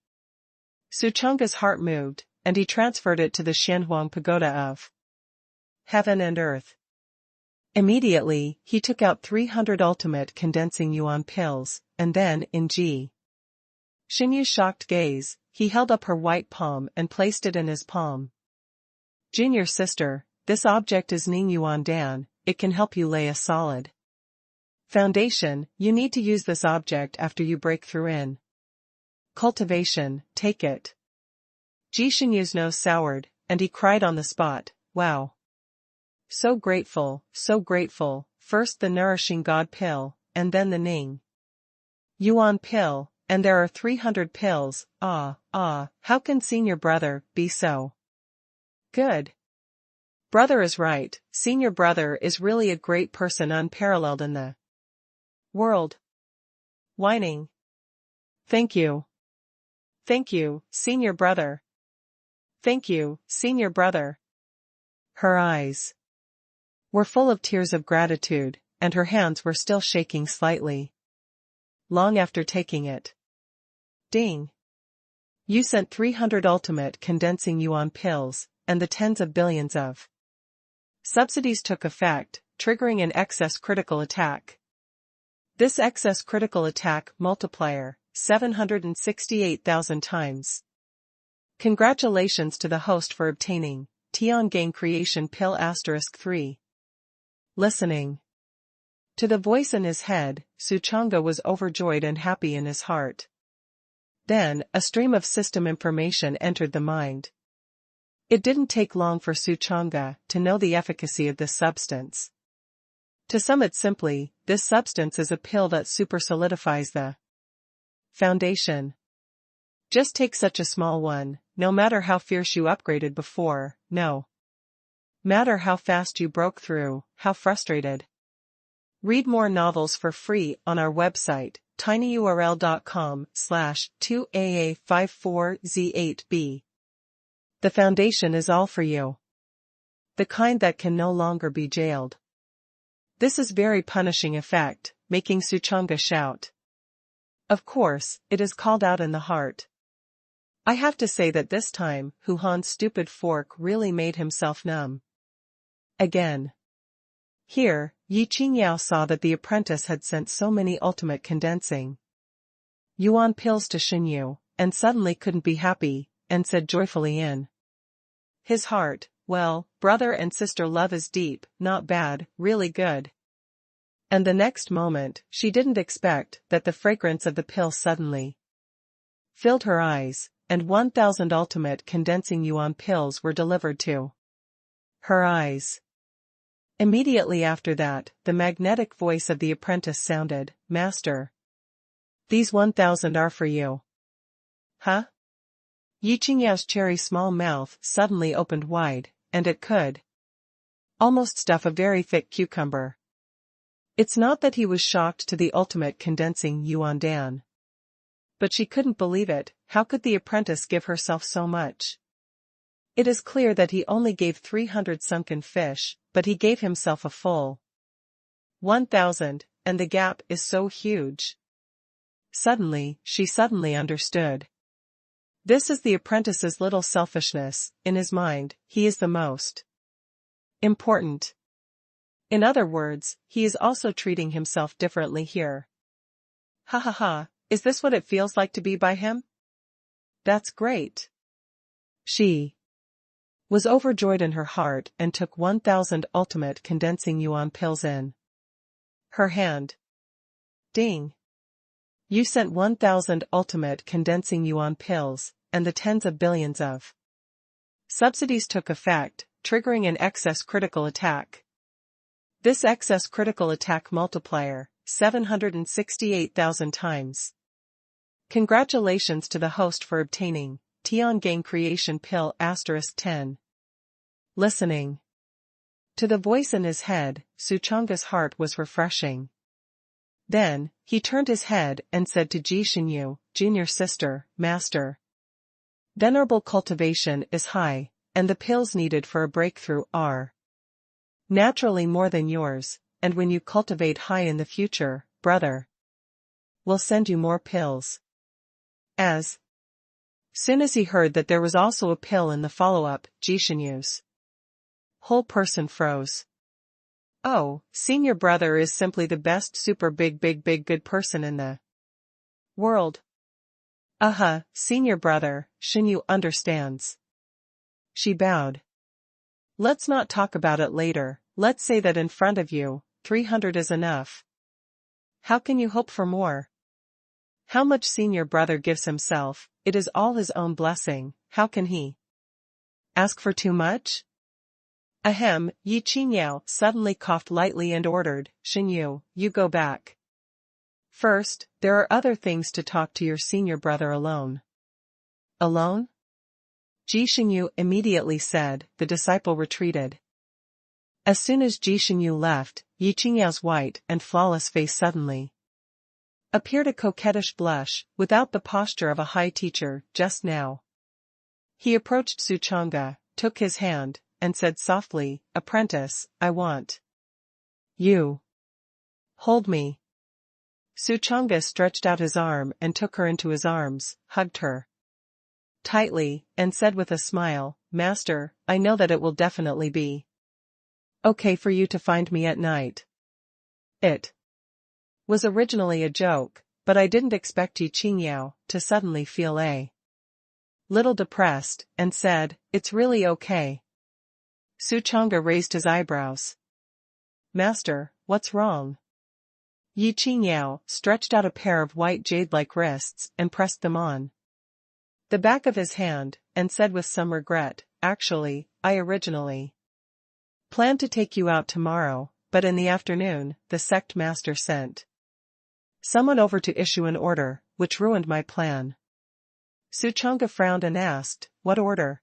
Suchanga's heart moved, and he transferred it to the Xianhuang Pagoda of Heaven and Earth. Immediately, he took out 300 ultimate condensing yuan pills, and then, in G. Xinyu's shocked gaze, he held up her white palm and placed it in his palm. Junior sister, this object is Ning Yuan Dan, it can help you lay a solid foundation. You need to use this object after you break through in cultivation, take it. Ji Xinyu's nose soured, and he cried on the spot, wow. So grateful, first the nourishing God pill, and then the Ning Yuan pill, and there are 300 pills. How can senior brother be so good? Brother is right, senior brother is really a great person, unparalleled in the world. Whining. Thank you, senior brother. Thank you, senior brother. Her eyes were full of tears of gratitude, and her hands were still shaking slightly. Long after taking it. Ding. You sent 300 ultimate condensing yuan pills, and the tens of billions of subsidies took effect, triggering an excess critical attack. This excess critical attack multiplier, 768,000 times. Congratulations to the host for obtaining Tian Gang Creation Pill *3. Listening to the voice in his head, Suchanga was overjoyed and happy in his heart. Then, a stream of system information entered the mind. It didn't take long for Suchanga to know the efficacy of this substance. To sum it simply, this substance is a pill that super solidifies the foundation. Just take such a small one, no matter how fierce you upgraded before, no matter how fast you broke through, how frustrated. Read more novels for free on our website, tinyurl.com/2AA54Z8B. The foundation is all for you. The kind that can no longer be jailed. This is very punishing effect, making Suchanga shout. Of course, it is called out in the heart. I have to say that this time, Hu Han's stupid fork really made himself numb. Again. Here, Yi Qingyao saw that the apprentice had sent so many ultimate condensing yuan pills to Xinyu, and suddenly couldn't be happy, and said joyfully in his heart, well, brother and sister love is deep, not bad, really good. And the next moment, she didn't expect that the fragrance of the pill suddenly filled her eyes, and 1,000 ultimate condensing yuan pills were delivered to her eyes. Immediately after that, the magnetic voice of the apprentice sounded, Master. These 1,000 are for you. Huh? Yi Qingyao's cherry small mouth suddenly opened wide, and it could almost stuff a very thick cucumber. It's not that he was shocked to the ultimate condensing yuan dan. But she couldn't believe it. How could the apprentice give herself so much? It is clear that he only gave 300 sunken fish, but he gave himself a full 1,000, and the gap is so huge. She suddenly understood. This is the apprentice's little selfishness. In his mind, he is the most important. In other words, he is also treating himself differently here. Ha ha ha, is this what it feels like to be by him? That's great. She was overjoyed in her heart and took 1,000 ultimate condensing yuan pills in her hand. Ding. You sent 1,000 ultimate condensing yuan pills, and the tens of billions of subsidies took effect, triggering an excess critical attack. This excess critical attack multiplier, 768,000 times. Congratulations to the host for obtaining Tian Gang Creation Pill *10. Listening to the voice in his head, Suchonga's heart was refreshing. Then, he turned his head and said to Ji Xinyu, Junior sister, Master. Venerable cultivation is high, and the pills needed for a breakthrough are naturally more than yours, and when you cultivate high in the future, brother, we'll send you more pills. As soon as he heard that there was also a pill in the follow-up, Ji Xinyu's whole person froze. Oh, senior brother is simply the best super big good person in the world. Senior brother, Xinyu understands. She bowed. Let's not talk about it later, let's say that in front of you, 300 is enough. How can you hope for more? How much senior brother gives himself, it is all his own blessing, how can he ask for too much? Ahem, Yi Qingyao suddenly coughed lightly and ordered, Xinyu, you go back. First, there are other things to talk to your senior brother alone. Alone? Ji Xinyu immediately said. The disciple retreated. As soon as Ji Xinyu left, Yi Qingyao's white and flawless face suddenly appeared a coquettish blush, without the posture of a high teacher, just now. He approached Suchonga, took his hand, and said softly, Apprentice, I want you. Hold me. Suchonga stretched out his arm and took her into his arms, hugged her tightly, and said with a smile, Master, I know that it will definitely be okay for you to find me at night. It was originally a joke, but I didn't expect Yi Qingyao to suddenly feel a little depressed, and said, It's really okay. Suchonga raised his eyebrows. Master, what's wrong? Yi Qingyao stretched out a pair of white jade-like wrists and pressed them on the back of his hand, and said with some regret, Actually, I originally planned to take you out tomorrow, but in the afternoon, the sect master sent someone over to issue an order, which ruined my plan. Suchonga frowned and asked, What order?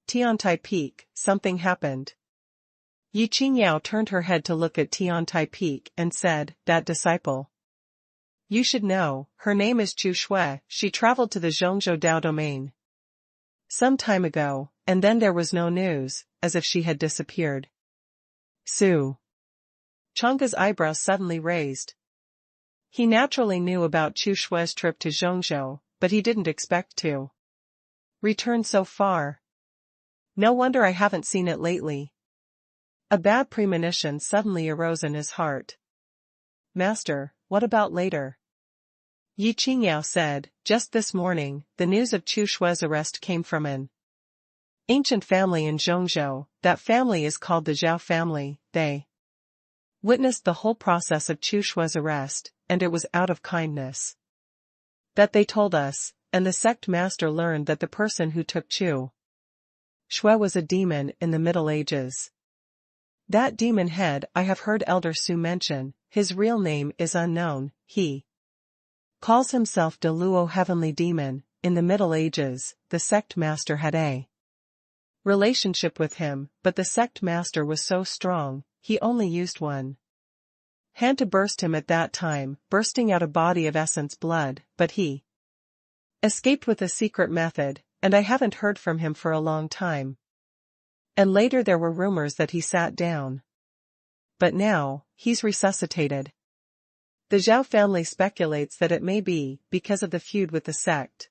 Tiantai Peak, something happened. Yi Qingyao turned her head to look at Tiantai Peak and said, That disciple. You should know, her name is Chu Shui, she traveled to the Zhongzhou Dao domain some time ago, and then there was no news, as if she had disappeared. Su Chonga's eyebrows suddenly raised. He naturally knew about Chu Shui's trip to Zhongzhou, but he didn't expect to return so far. No wonder I haven't seen it lately. A bad premonition suddenly arose in his heart. Master, what about later? Yi Qingyao said, just this morning, the news of Chu Shui's arrest came from an ancient family in Zhongzhou. That family is called the Zhao family. They witnessed the whole process of Chu Shui's arrest, and it was out of kindness that they told us, and the sect master learned that the person who took Chu Shui was a demon in the Middle Ages. That demon head I have heard Elder Su mention. His real name is unknown. He calls himself De Luo Heavenly Demon. In the Middle Ages, the sect master had a relationship with him, but the sect master was so strong, he only used one hand to burst him at that time, bursting out a body of essence blood, but he escaped with a secret method, and I haven't heard from him for a long time. And later there were rumors that he sat down. But now, he's resuscitated. The Zhao family speculates that it may be because of the feud with the sect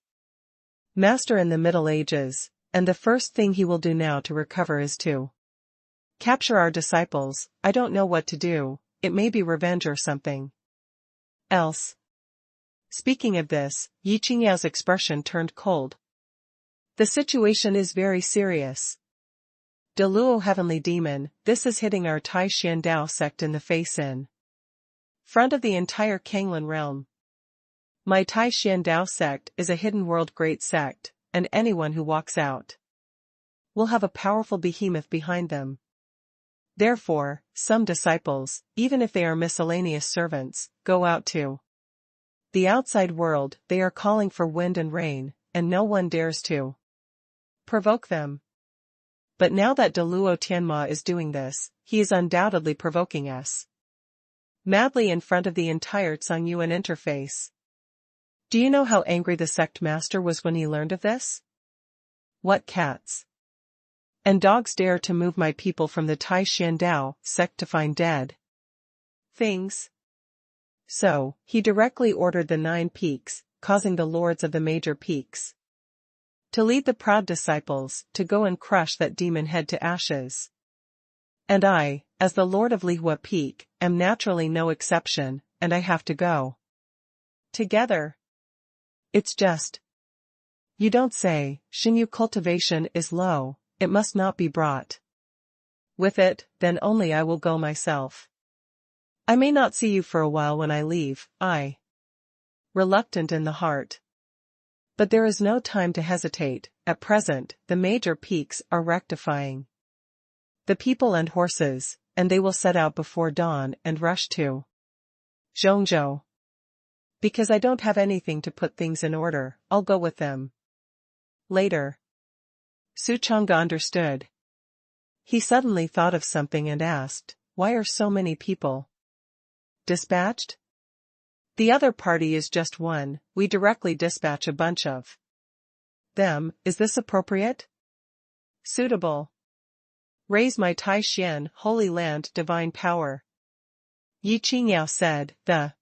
master in the Middle Ages, and the first thing he will do now to recover is to capture our disciples. I don't know what to do, it may be revenge or something else. Speaking of this, Yi Qingyao's expression turned cold. The situation is very serious. De Luo Heavenly Demon, this is hitting our Tai Xian Dao sect in the face in front of the entire Kanglan realm. My Tai Xian Dao sect is a hidden world great sect, and anyone who walks out will have a powerful behemoth behind them. Therefore, some disciples, even if they are miscellaneous servants, go out to the outside world. They are calling for wind and rain, and no one dares to provoke them. But now that De Luo Tianma is doing this, he is undoubtedly provoking us madly in front of the entire Tsangyuan interface. Do you know how angry the sect master was when he learned of this? What cats and dogs dare to move my people from the Tai Xian Dao sect to find dead things? So, he directly ordered the 9 peaks, causing the lords of the major peaks to lead the proud disciples to go and crush that demon head to ashes. And I, as the Lord of Lihua Peak, am naturally no exception, and I have to go together. It's just, you don't say. Xinyu cultivation is low, it must not be brought with it, then only I will go myself. I may not see you for a while when I leave, I reluctant in the heart. But there is no time to hesitate. At present, the major peaks are rectifying the people and horses, and they will set out before dawn and rush to Zhongzhou. Because I don't have anything to put things in order, I'll go with them later. Su Chang'e understood. He suddenly thought of something and asked, why are so many people dispatched? The other party is just one, we directly dispatch a bunch of them. Is this appropriate? Suitable. Raise my Tai Xian, Holy Land divine power. Yi Qingyao said. The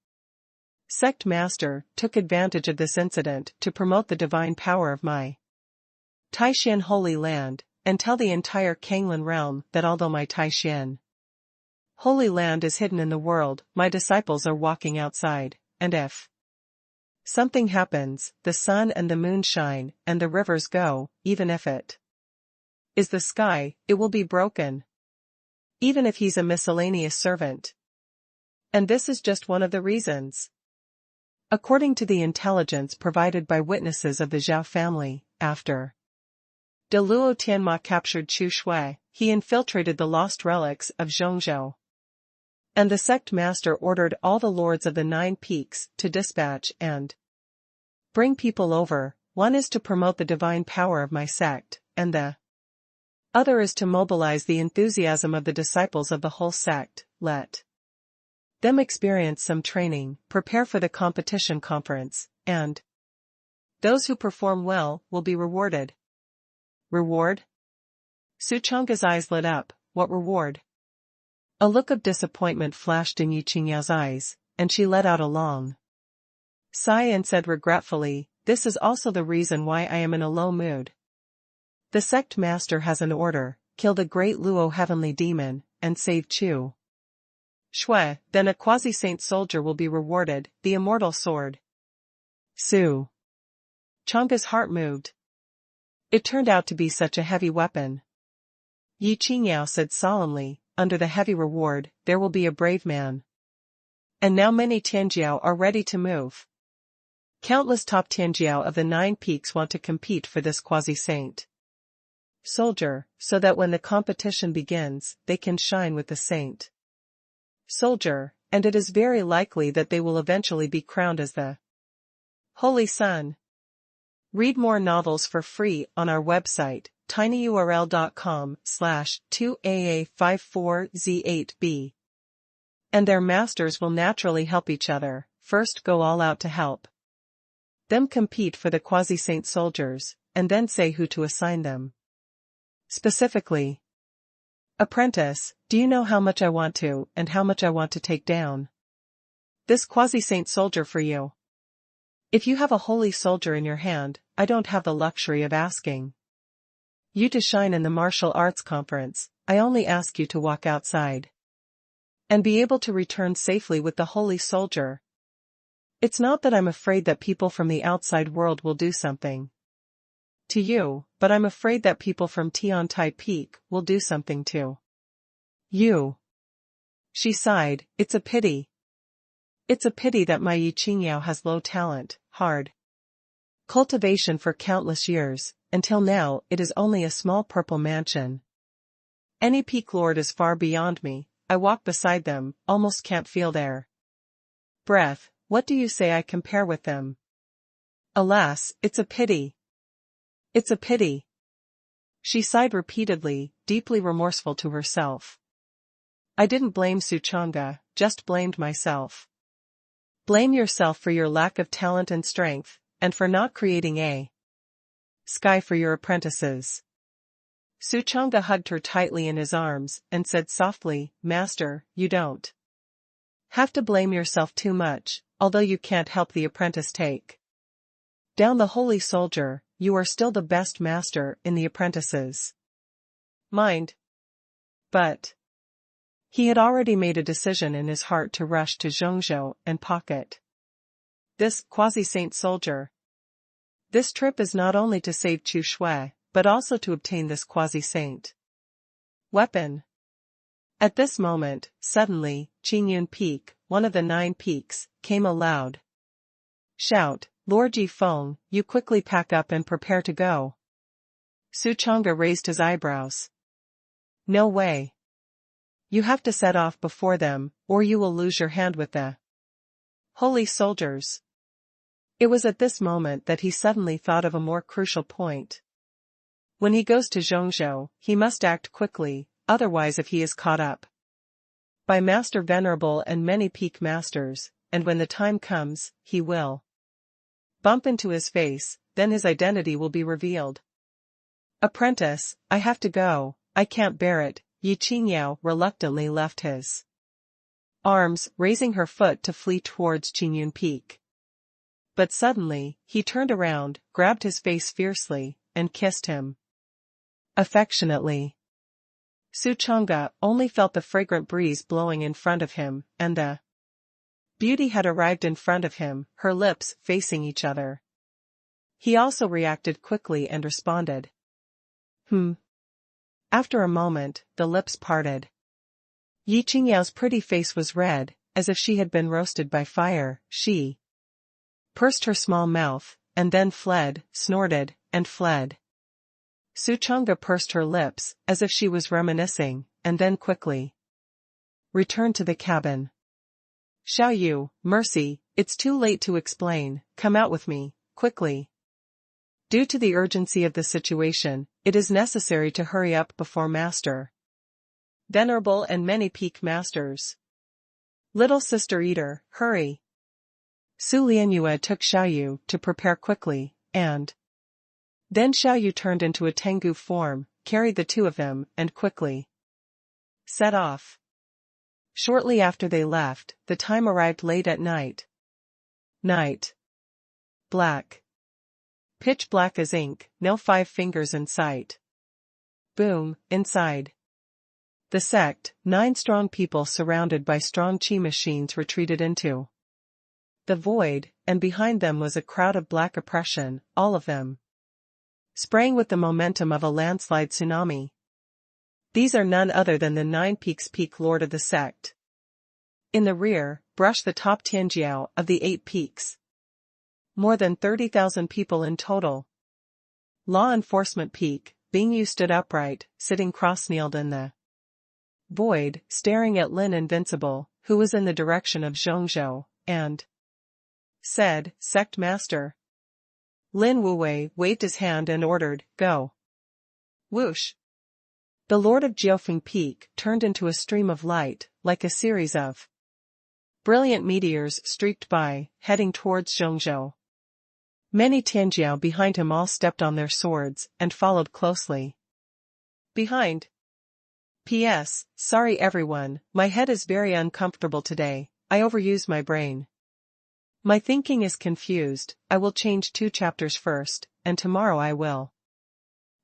sect master took advantage of this incident to promote the divine power of my Tai Xian Holy Land, and tell the entire Kanglan realm that although my Tai Xian Holy Land is hidden in the world, my disciples are walking outside, and if something happens, the sun and the moon shine, and the rivers go, even if it is the sky, it will be broken. Even if he's a miscellaneous servant. And this is just one of the reasons. According to the intelligence provided by witnesses of the Zhao family, after De Luo Tianma captured Chu Shui, he infiltrated the lost relics of Zhongzhou. And the sect master ordered all the lords of the 9 peaks to dispatch and bring people over. One is to promote the divine power of my sect, and the other is to mobilize the enthusiasm of the disciples of the whole sect. Let them experience some training, prepare for the competition conference, and those who perform well will be rewarded. Reward? Su Chang'e's eyes lit up. What reward? A look of disappointment flashed in Yi Qingyao's eyes, and she let out a long sigh and said regretfully, "This is also the reason why I am in a low mood. The sect master has an order, kill the great Luo heavenly demon, and save Chu Shui, then a quasi-saint soldier will be rewarded, the immortal sword." Su Chang'a's heart moved. It turned out to be such a heavy weapon. Yi Qingyao said solemnly, "Under the heavy reward, there will be a brave man. And now many Tianjiao are ready to move. Countless top Tianjiao of the 9 peaks want to compete for this quasi-saint soldier, so that when the competition begins, they can shine with the saint soldier, and it is very likely that they will eventually be crowned as the Holy Sun." Read more novels for free on our website, tinyurl.com/2aa54z8b. And their masters will naturally help each other, first go all out to help them compete for the quasi-saint soldiers, and then say who to assign them. Specifically, apprentice, do you know how much I want to, and how much I want to take down this quasi-saint soldier for you? If you have a holy soldier in your hand, I don't have the luxury of asking you to shine in the martial arts conference, I only ask you to walk outside and be able to return safely with the holy soldier. It's not that I'm afraid that people from the outside world will do something to you, but I'm afraid that people from Tiantai Peak will do something to you." She sighed, "It's a pity. It's a pity that my Yi Qingyao has low talent, hard cultivation for countless years, until now it is only a small purple mansion. Any peak lord is far beyond me, I walk beside them, almost can't feel their breath, what do you say I compare with them? Alas, it's a pity. It's a pity." She sighed repeatedly, deeply remorseful to herself. "I didn't blame Su Chang'e, just blamed myself. Blame yourself for your lack of talent and strength, and for not creating a sky for your apprentices." Su Chang'e hugged her tightly in his arms, and said softly, "Master, you don't have to blame yourself too much, although you can't help the apprentice take down the holy soldier, you are still the best master in the apprentices' mind." But he had already made a decision in his heart to rush to Zhongzhou and pocket this quasi-saint soldier. This trip is not only to save Chu Shui, but also to obtain this quasi-saint weapon. At this moment, suddenly, Qingyun Peak, one of the 9 peaks, came a loud shout, "Lord Ji Feng, you quickly pack up and prepare to go." Su Chang'e raised his eyebrows. "No way. You have to set off before them, or you will lose your hand with the holy soldiers." It was at this moment that he suddenly thought of a more crucial point. When he goes to Zhongzhou, he must act quickly, otherwise if he is caught up by Master Venerable and many peak masters, and when the time comes, he will bump into his face, then his identity will be revealed. "Apprentice, I have to go, I can't bear it." Yi Qingyao reluctantly left his arms, raising her foot to flee towards Qingyun Peak. But suddenly, he turned around, grabbed his face fiercely, and kissed him affectionately. Su Chang'e only felt the fragrant breeze blowing in front of him, and the beauty had arrived in front of him, her lips facing each other. He also reacted quickly and responded. After a moment, the lips parted. Yi Qingyao's pretty face was red, as if she had been roasted by fire. She pursed her small mouth, and then fled, snorted, and fled. Su Chang'e pursed her lips, as if she was reminiscing, and then quickly returned to the cabin. "Xiao Yu, mercy, it's too late to explain, come out with me, quickly. Due to the urgency of the situation, it is necessary to hurry up before Master Venerable and many peak masters. Little sister Eater, hurry." Su Lianyue took Xiaoyu to prepare quickly, and then Xiaoyu turned into a Tengu form, carried the 2 of them, and quickly set off. Shortly after they left, the time arrived late at night. Night. Black. Pitch black as ink, no 5 fingers in sight. Boom, inside. The sect, 9 strong people surrounded by strong chi machines retreated into the void, and behind them was a crowd of black oppression, all of them spraying with the momentum of a landslide tsunami. These are none other than the 9 Peaks Peak Lord of the sect. In the rear, brush the top Tianjiao of the 8 peaks. More than 30,000 people in total. Law Enforcement Peak, Bingyu stood upright, sitting cross-kneeled in the void, staring at Lin Invincible, who was in the direction of Zhongzhou, and said, Sect Master. Lin Wuwei waved his hand and ordered, Go. Whoosh. The Lord of Jiufeng Peak turned into a stream of light, like a series of brilliant meteors streaked by, heading towards Zhongzhou. Many Tianjiao behind him all stepped on their swords and followed closely behind. P.S. Sorry everyone, my head is very uncomfortable today, I overuse my brain. My thinking is confused, I will change 2 chapters first, and tomorrow I will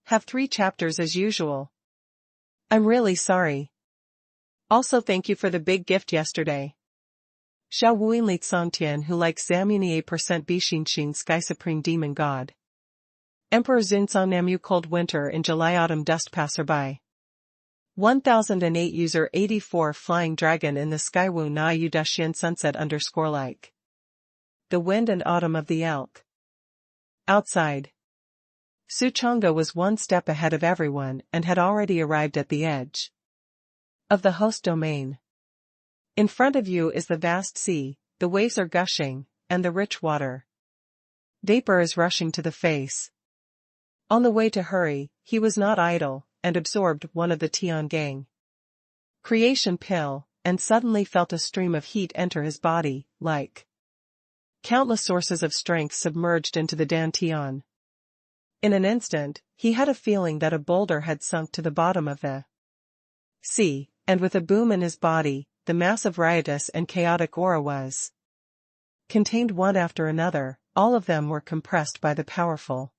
have 3 chapters as usual. I'm really sorry. Also thank you for the big gift yesterday. Xiao Wuin Li Tsangtian who likes Zamuni 8% Bixinxin Sky Supreme Demon God. Emperor Zinzong Namu Cold Winter in July Autumn Dust Passerby. 1008 User 84 Flying Dragon in the Sky Wu Na Yu Dashian Sunset _ like. The Wind and Autumn of the Elk. Outside. Su Chang'e was 1 step ahead of everyone and had already arrived at the edge of the host domain. In front of you is the vast sea, the waves are gushing, and the rich water vapor is rushing to the face. On the way to hurry, he was not idle, and absorbed one of the Tian Gang creation pill, and suddenly felt a stream of heat enter his body, like countless sources of strength submerged into the Dantian. In an instant, he had a feeling that a boulder had sunk to the bottom of the sea, and with a boom in his body, the mass of riotous and chaotic aura was contained one after another, all of them were compressed by the powerful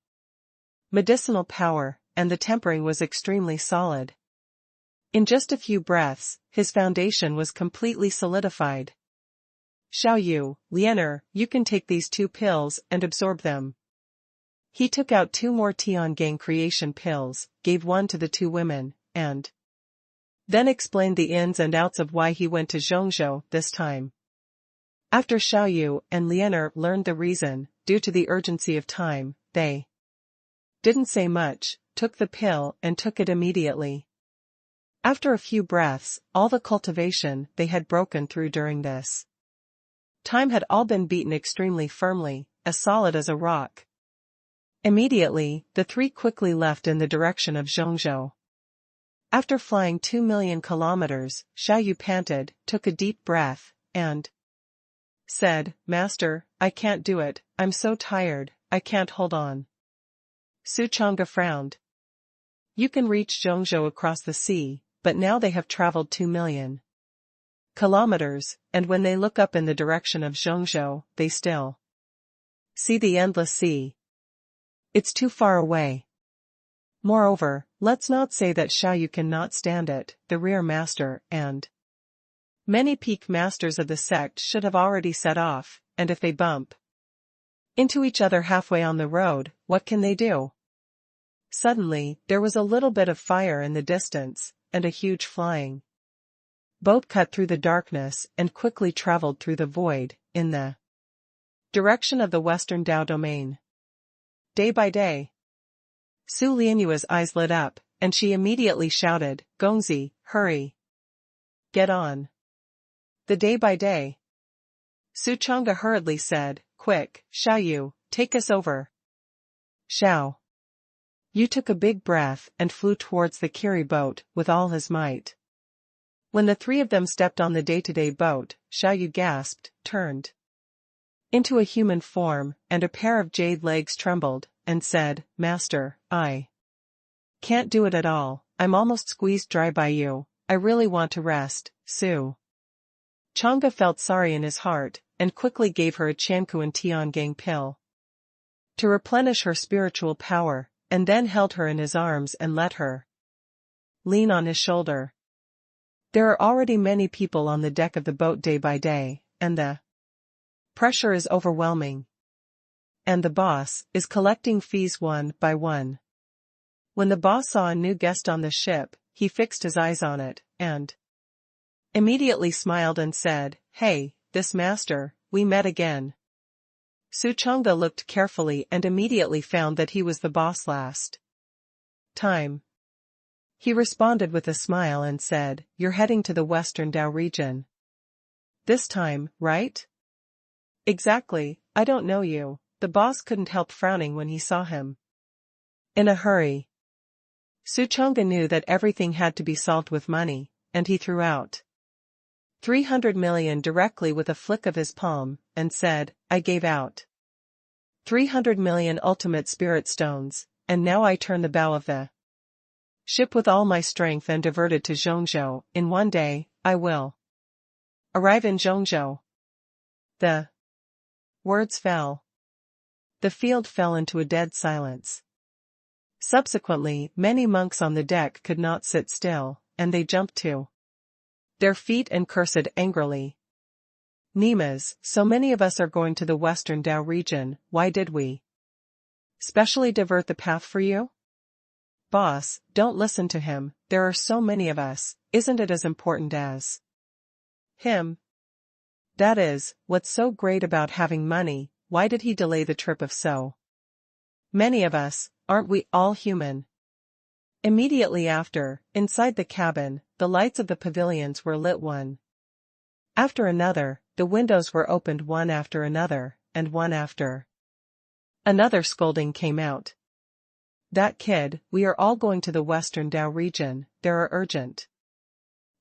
medicinal power, and the tempering was extremely solid. In just a few breaths, his foundation was completely solidified. Xiao Yu, Lianer, you can take these 2 pills and absorb them. He took out 2 more Tian Gang creation pills, gave one to the 2 women, and then explained the ins and outs of why he went to Zhongzhou this time. After Xiao Yu and Lianer learned the reason, due to the urgency of time, they didn't say much, took the pill and took it immediately. After a few breaths, all the cultivation they had broken through during this time had all been beaten extremely firmly, as solid as a rock. Immediately, the 3 quickly left in the direction of Zhongzhou. After flying 2 million kilometers, Xiao Yu panted, took a deep breath, and said, Master, I can't do it, I'm so tired, I can't hold on. Su Chang'e frowned. You can reach Zhongzhou across the sea, but now they have traveled 2 million kilometers, and when they look up in the direction of Zhongzhou, they still see the endless sea. It's too far away. Moreover, let's not say that Xiao Yu cannot stand it, the rear master and many peak masters of the sect should have already set off, and if they bump into each other halfway on the road, what can they do? Suddenly, there was a little bit of fire in the distance, and a huge flying boat cut through the darkness and quickly traveled through the void, in the direction of the western Dao domain. Day by day. Su Lianyua's eyes lit up, and she immediately shouted, Gongzi, hurry. Get on. The day by day. Su Chang'e hurriedly said, Quick, Xiao Yu, take us over. Xiao Yu took a big breath and flew towards the Kiri boat with all his might. When the 3 of them stepped on the day-to-day boat, Xiao Yu gasped, turned into a human form, and a pair of jade legs trembled, and said, Master, I can't do it at all, I'm almost squeezed dry by you, I really want to rest, Su. Chang'e felt sorry in his heart, and quickly gave her a Chankuan Tiangang pill to replenish her spiritual power, and then held her in his arms and let her lean on his shoulder. There are already many people on the deck of the boat day by day, and the pressure is overwhelming. And the boss is collecting fees one by one. When the boss saw a new guest on the ship, he fixed his eyes on it, and immediately smiled and said, "Hey, this master, we met again." Su Chang'e looked carefully and immediately found that he was the boss last time. He responded with a smile and said, "You're heading to the Western Dao region this time, right?" "Exactly, I don't know you." The boss couldn't help frowning when he saw him in a hurry. Su Chang'e knew that everything had to be solved with money, and he threw out 300 million directly with a flick of his palm, and said, "I gave out 300 million ultimate spirit stones, and now I turn the bow of the ship with all my strength and divert it to Zhongzhou. In one day, I will arrive in Zhongzhou." The words fell. The field fell into a dead silence. Subsequently, many monks on the deck could not sit still, and they jumped to their feet and cursed angrily. "Nimas, so many of us are going to the Western Dao region, why did we specially divert the path for you?" "Boss, don't listen to him, there are so many of us, isn't it as important as him? That is, what's so great about having money, why did he delay the trip of so many of us, aren't we all human?" Immediately after, inside the cabin, the lights of the pavilions were lit one after another, the windows were opened one after another, and one after another scolding came out. "That kid, we are all going to the Western Dao region, there are urgent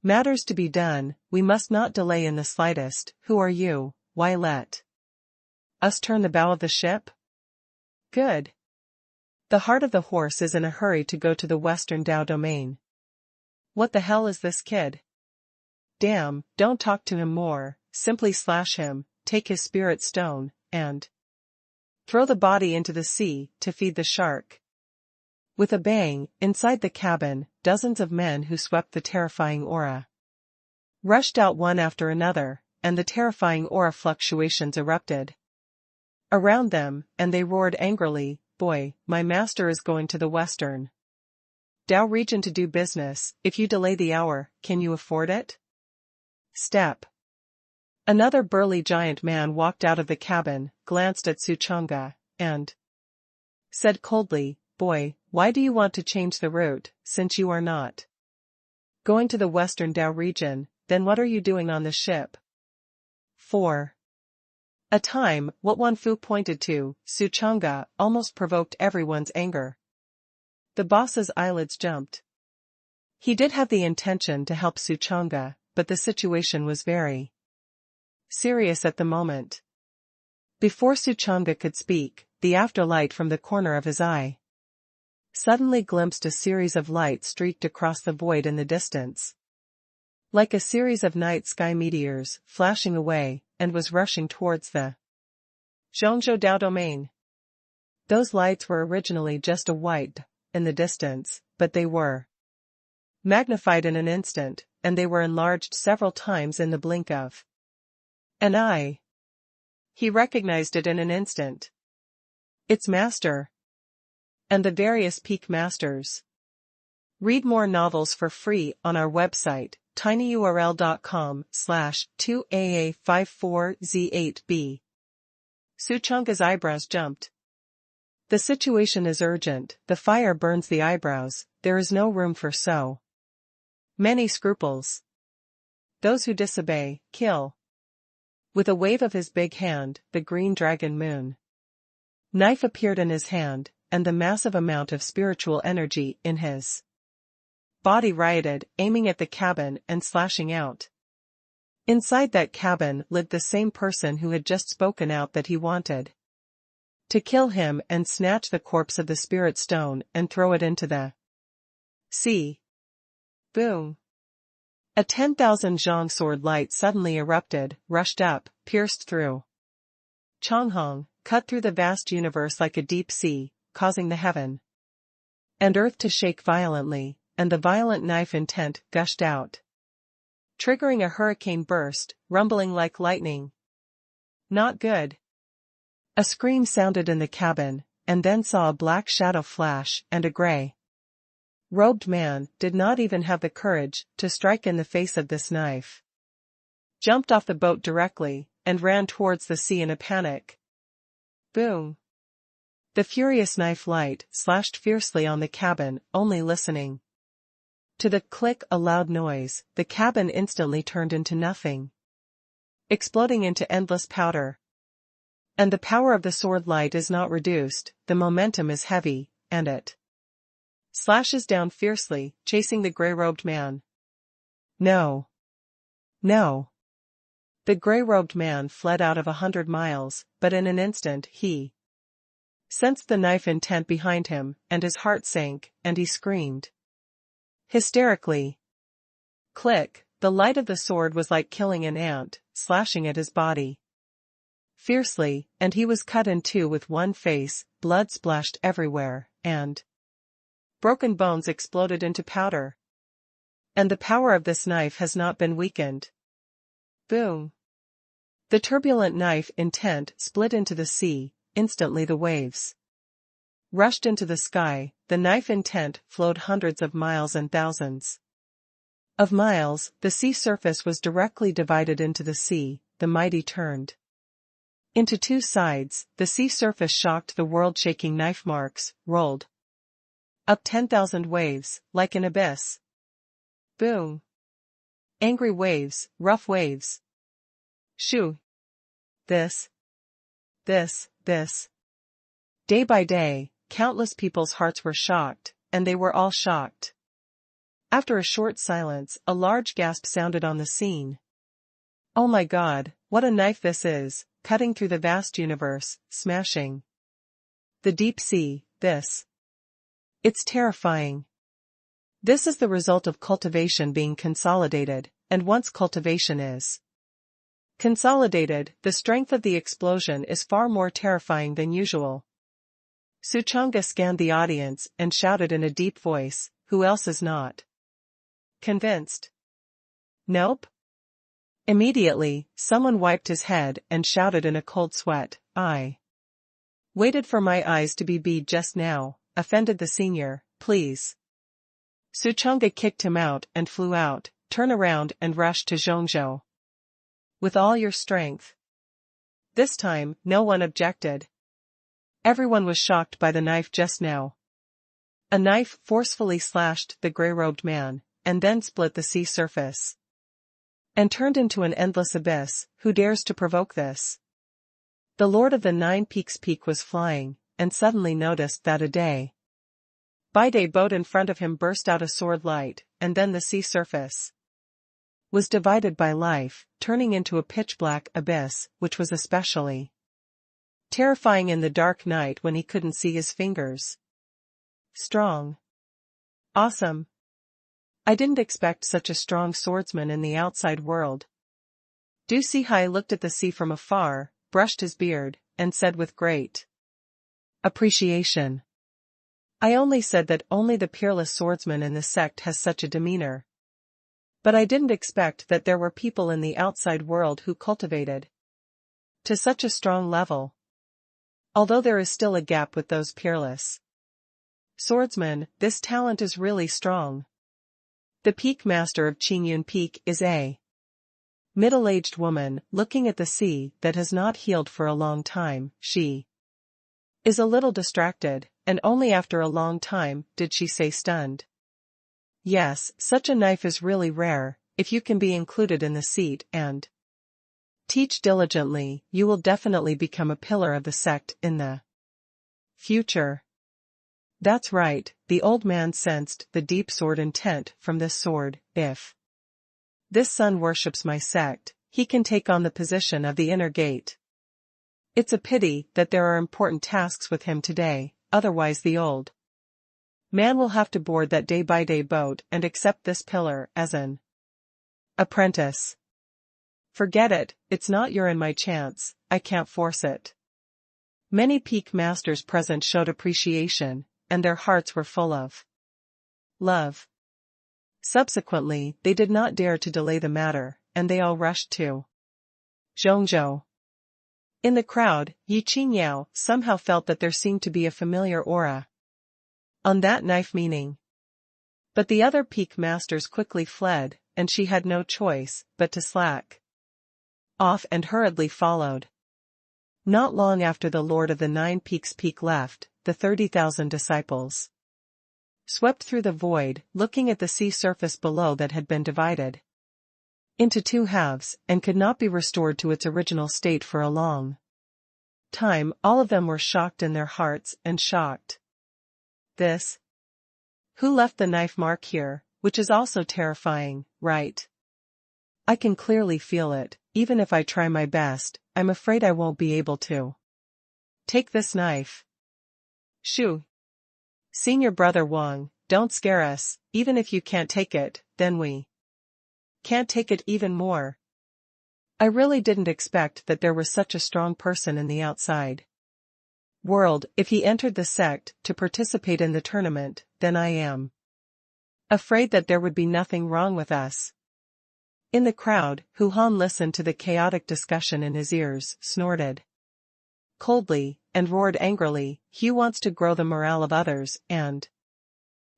matters to be done, we must not delay in the slightest. Who are you? Why let us turn the bow of the ship?" "Good. The heart of the horse is in a hurry to go to the Western Dao domain." "What the hell is this kid? Damn, don't talk to him more, simply slash him, take his spirit stone, and throw the body into the sea to feed the shark." With a bang, inside the cabin, dozens of men who swept the terrifying aura rushed out one after another, and the terrifying aura fluctuations erupted around them, and they roared angrily, "Boy, my master is going to the Western Dao region to do business. If you delay the hour, can you afford it?" Step. Another burly giant man walked out of the cabin, glanced at Su Chang'e, and said coldly, "Boy, why do you want to change the route, since you are not going to the Western Dao region, then what are you doing on the ship?" "For a time," what Wan Fu pointed to, Su Chang'e, almost provoked everyone's anger. The boss's eyelids jumped. He did have the intention to help Su Chang'e, but the situation was very serious at the moment. Before Su Chang'e could speak, the afterlight from the corner of his eye suddenly glimpsed a series of lights streaked across the void in the distance, like a series of night sky meteors, flashing away, and was rushing towards the Zhongzhou Dao domain. Those lights were originally just a white in the distance, but they were magnified in an instant, and they were enlarged several times in the blink of an eye. He recognized it in an instant. Its master. And the various peak masters. Read more novels for free on our website, tinyurl.com/2AA54Z8B. Su Chang'e's eyebrows jumped. The situation is urgent, the fire burns the eyebrows, there is no room for so many scruples. Those who disobey, kill. With a wave of his big hand, the green dragon moon knife appeared in his hand, and the massive amount of spiritual energy in his body rioted, aiming at the cabin and slashing out. Inside that cabin lived the same person who had just spoken out that he wanted to kill him and snatch the corpse of the spirit stone and throw it into the sea. Boom. A 10,000 zhong sword light suddenly erupted, rushed up, pierced through Changhong, cut through the vast universe like a deep sea, causing the heaven and earth to shake violently, and the violent knife intent gushed out, triggering a hurricane burst, rumbling like lightning. Not good. A scream sounded in the cabin, and then saw a black shadow flash, and a gray-robed man did not even have the courage to strike in the face of this knife. Jumped off the boat directly, and ran towards the sea in a panic. Boom. The furious knife light slashed fiercely on the cabin, only listening to the click a loud noise, the cabin instantly turned into nothing, exploding into endless powder. And the power of the sword light is not reduced, the momentum is heavy, and it slashes down fiercely, chasing the gray-robed man. No. No. The gray-robed man fled out of 100 miles, but in an instant he sensed the knife intent behind him, and his heart sank, and he screamed hysterically. Click, the light of the sword was like killing an ant, slashing at his body fiercely, and he was cut in two with one face, blood splashed everywhere, and broken bones exploded into powder. And the power of this knife has not been weakened. Boom. The turbulent knife intent split into the sea, instantly the waves rushed into the sky, the knife intent flowed hundreds of miles and thousands of miles, the sea surface was directly divided into the sea, the mighty turned into two sides, the sea surface shocked the world-shaking knife marks, rolled up 10,000 waves, like an abyss. Boom. Angry waves, rough waves. Shoo. This. Day by day, countless people's hearts were shocked, and they were all shocked. After a short silence, a large gasp sounded on the scene. Oh my God, what a knife this is, cutting through the vast universe, smashing the deep sea, this. It's terrifying. This is the result of cultivation being consolidated, and once cultivation is consolidated, the strength of the explosion is far more terrifying than usual. Suchanga scanned the audience and shouted in a deep voice, who else is not convinced? Nope. Immediately, someone wiped his head and shouted in a cold sweat, I waited for my eyes to be bead just now, offended the senior, please. Suchanga kicked him out and flew out, turn around and rushed to Zhongzhou. With all your strength. This time, no one objected. Everyone was shocked by the knife just now. A knife forcefully slashed the gray-robed man, and then split the sea surface. And turned into an endless abyss, who dares to provoke this? The Lord of the Nine Peaks peak was flying, and suddenly noticed that a day-by-day boat in front of him burst out a sword light, and then the sea surface was divided by life, turning into a pitch-black abyss, which was especially terrifying in the dark night when he couldn't see his fingers. Strong. Awesome. I didn't expect such a strong swordsman in the outside world. Du Sihai looked at the sea from afar, brushed his beard, and said with great appreciation. I only said that only the peerless swordsman in the sect has such a demeanor. But I didn't expect that there were people in the outside world who cultivated to such a strong level. Although there is still a gap with those peerless swordsmen, this talent is really strong. The peak master of Qingyun Peak is a middle-aged woman, looking at the sea that has not healed for a long time. She is a little distracted, and only after a long time did she say stunned. Yes, such a knife is really rare. If you can be included in the seat and teach diligently, you will definitely become a pillar of the sect in the future. That's right, the old man sensed the deep sword intent from this sword. If this son worships my sect, he can take on the position of the inner gate. It's a pity that there are important tasks with him today, otherwise the old man will have to board that day-by-day boat and accept this pillar as an Apprentice. Forget it, it's not your and my chance, I can't force it. Many peak masters present showed appreciation, and their hearts were full of love. Subsequently, they did not dare to delay the matter, and they all rushed to Zhongzhou. In the crowd, Yi Qingyao somehow felt that there seemed to be a familiar aura on that knife meaning. But the other peak masters quickly fled, and she had no choice but to slack off and hurriedly followed. Not long after the Lord of the Nine Peaks peak left, the 30,000 disciples swept through the void, looking at the sea surface below that had been divided into two halves, and could not be restored to its original state for a long time. All of them were shocked in their hearts and shocked. This? Who left the knife mark here, which is also terrifying, right? I can clearly feel it, even if I try my best, I'm afraid I won't be able to take this knife. Shoo. Senior Brother Wang, don't scare us, even if you can't take it, then we can't take it even more. I really didn't expect that there was such a strong person in the outside world. If he entered the sect to participate in the tournament, then I am afraid that there would be nothing wrong with us. In the crowd, Hu Han listened to the chaotic discussion in his ears, snorted coldly, and roared angrily, he wants to grow the morale of others, and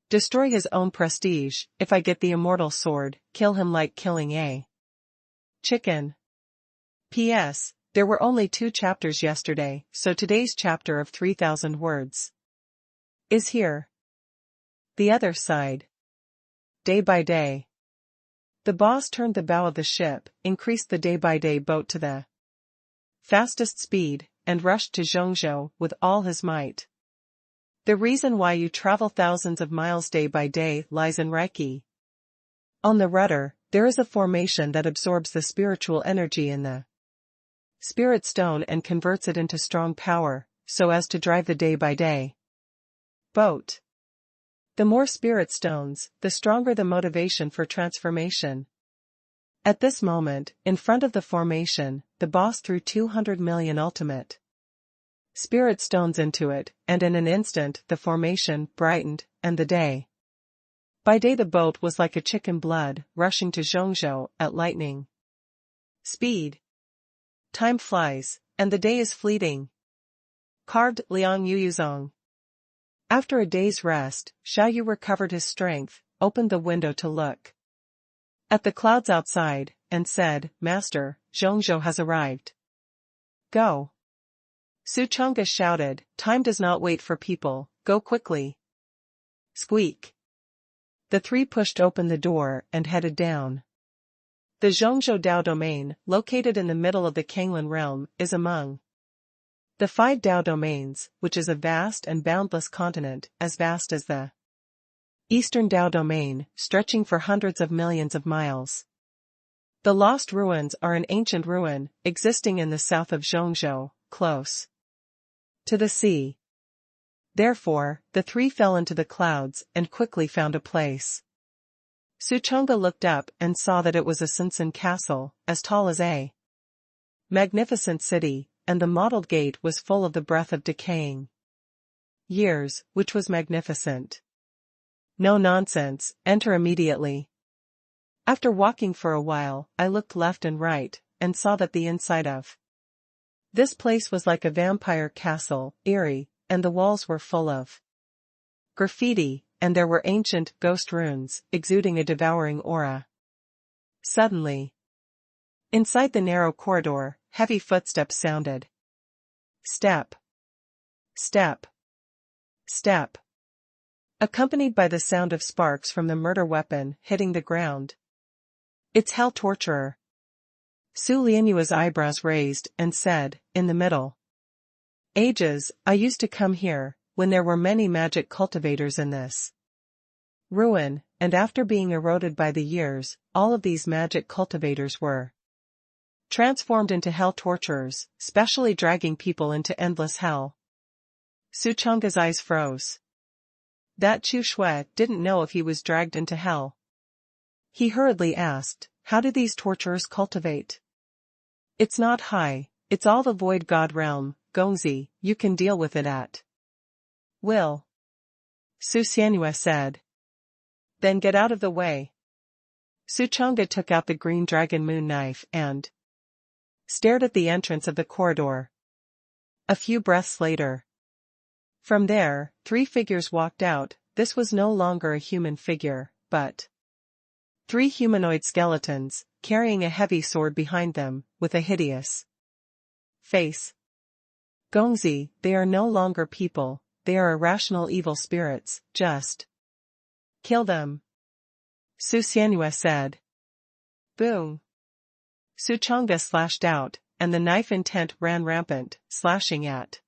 destroy his own prestige. If I get the immortal sword, kill him like killing a chicken. P.S. There were only 2 chapters yesterday, so today's chapter of 3,000 words is here. The other side. Day by day. The boss turned the bow of the ship, increased the day-by-day boat to the fastest speed, and rushed to Zhongzhou with all his might. The reason why you travel thousands of miles day by day lies in Reiki. On the rudder, there is a formation that absorbs the spiritual energy in the spirit stone and converts it into strong power, so as to drive the day-by-day boat. The more spirit stones, the stronger the motivation for transformation. At this moment, in front of the formation, the boss threw 200 million ultimate spirit stones into it, and in an instant the formation brightened, and the day by day the boat was like a chicken blood, rushing to Zhongzhou at lightning speed. Time flies, and the day is fleeting. Carved Liang Yuyuzong. After a day's rest, Xiaoyu recovered his strength, opened the window to look at the clouds outside, and said, Master, Zhongzhou has arrived. Go. Su Chang'e shouted, time does not wait for people, go quickly. Squeak. The 3 pushed open the door and headed down. The Zhongzhou Dao domain, located in the middle of the Kanglan realm, is among the 5 Dao domains, which is a vast and boundless continent, as vast as the Eastern Dao domain, stretching for hundreds of millions of miles. The Lost Ruins are an ancient ruin, existing in the south of Zhongzhou, close to the sea. Therefore, the 3 fell into the clouds and quickly found a place. Su Chang'e looked up and saw that it was a Sinsen castle, as tall as a magnificent city, and the mottled gate was full of the breath of decaying years, which was magnificent. No nonsense, enter immediately. After walking for a while, I looked left and right, and saw that the inside of this place was like a vampire castle, eerie, and the walls were full of graffiti, and there were ancient ghost runes, exuding a devouring aura. Suddenly, inside the narrow corridor, heavy footsteps sounded. Step. Step. Step. Accompanied by the sound of sparks from the murder weapon hitting the ground. It's Hell Torturer. Su Lianyua's eyebrows raised and said, in the middle ages, I used to come here, when there were many magic cultivators in this ruin, and after being eroded by the years, all of these magic cultivators were transformed into hell torturers, specially dragging people into endless hell. Su Chang'e's eyes froze. That Chu Shui didn't know if he was dragged into hell. He hurriedly asked, how do these torturers cultivate? It's not high, it's all the void god realm, Gongzi, you can deal with it at will. Su Xianyue said. Then get out of the way. Su Chang'e took out the green dragon moon knife and stared at the entrance of the corridor. A few breaths later. From there, 3 figures walked out. This was no longer a human figure, but 3 humanoid skeletons, carrying a heavy sword behind them, with a hideous face. Gongzi, they are no longer people, they are irrational evil spirits, just kill them. Su Xianyue said. Boom. Su Chang'e slashed out, and the knife intent ran rampant, slashing at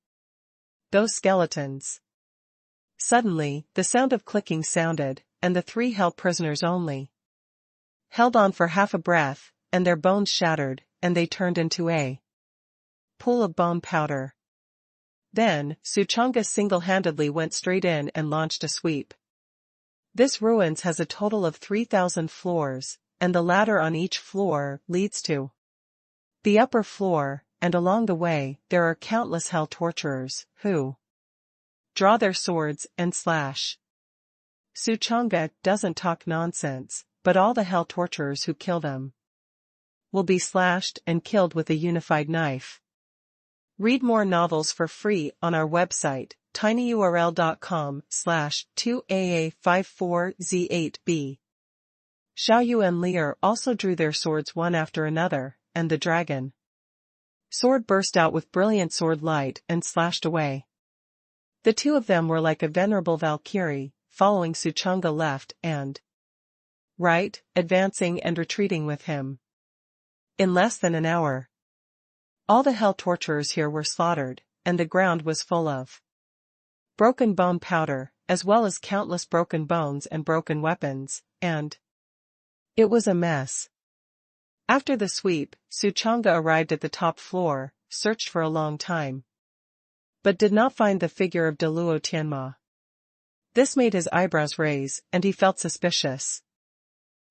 those skeletons. Suddenly, the sound of clicking sounded, and the 3 held prisoners only held on for half a breath, and their bones shattered, and they turned into a pool of bone powder. Then, Su Chang'e single-handedly went straight in and launched a sweep. This ruins has a total of 3,000 floors, and the ladder on each floor leads to the upper floor, and along the way, there are countless hell torturers, who draw their swords and slash. Su Chang'e doesn't talk nonsense, but all the hell torturers who kill them will be slashed and killed with a unified knife. Read more novels for free on our website, tinyurl.com/2aa54z8b. Xiaoyu and Lear also drew their swords one after another, and the dragon sword burst out with brilliant sword light and slashed away. The 2 of them were like a venerable Valkyrie, following Su Chang'e left and right, advancing and retreating with him. In less than an hour, all the hell torturers here were slaughtered, and the ground was full of broken bone powder, as well as countless broken bones and broken weapons, and it was a mess. After the sweep, Su Chang'e arrived at the top floor, searched for a long time, but did not find the figure of Deluo Tianma. This made his eyebrows raise, and he felt suspicious.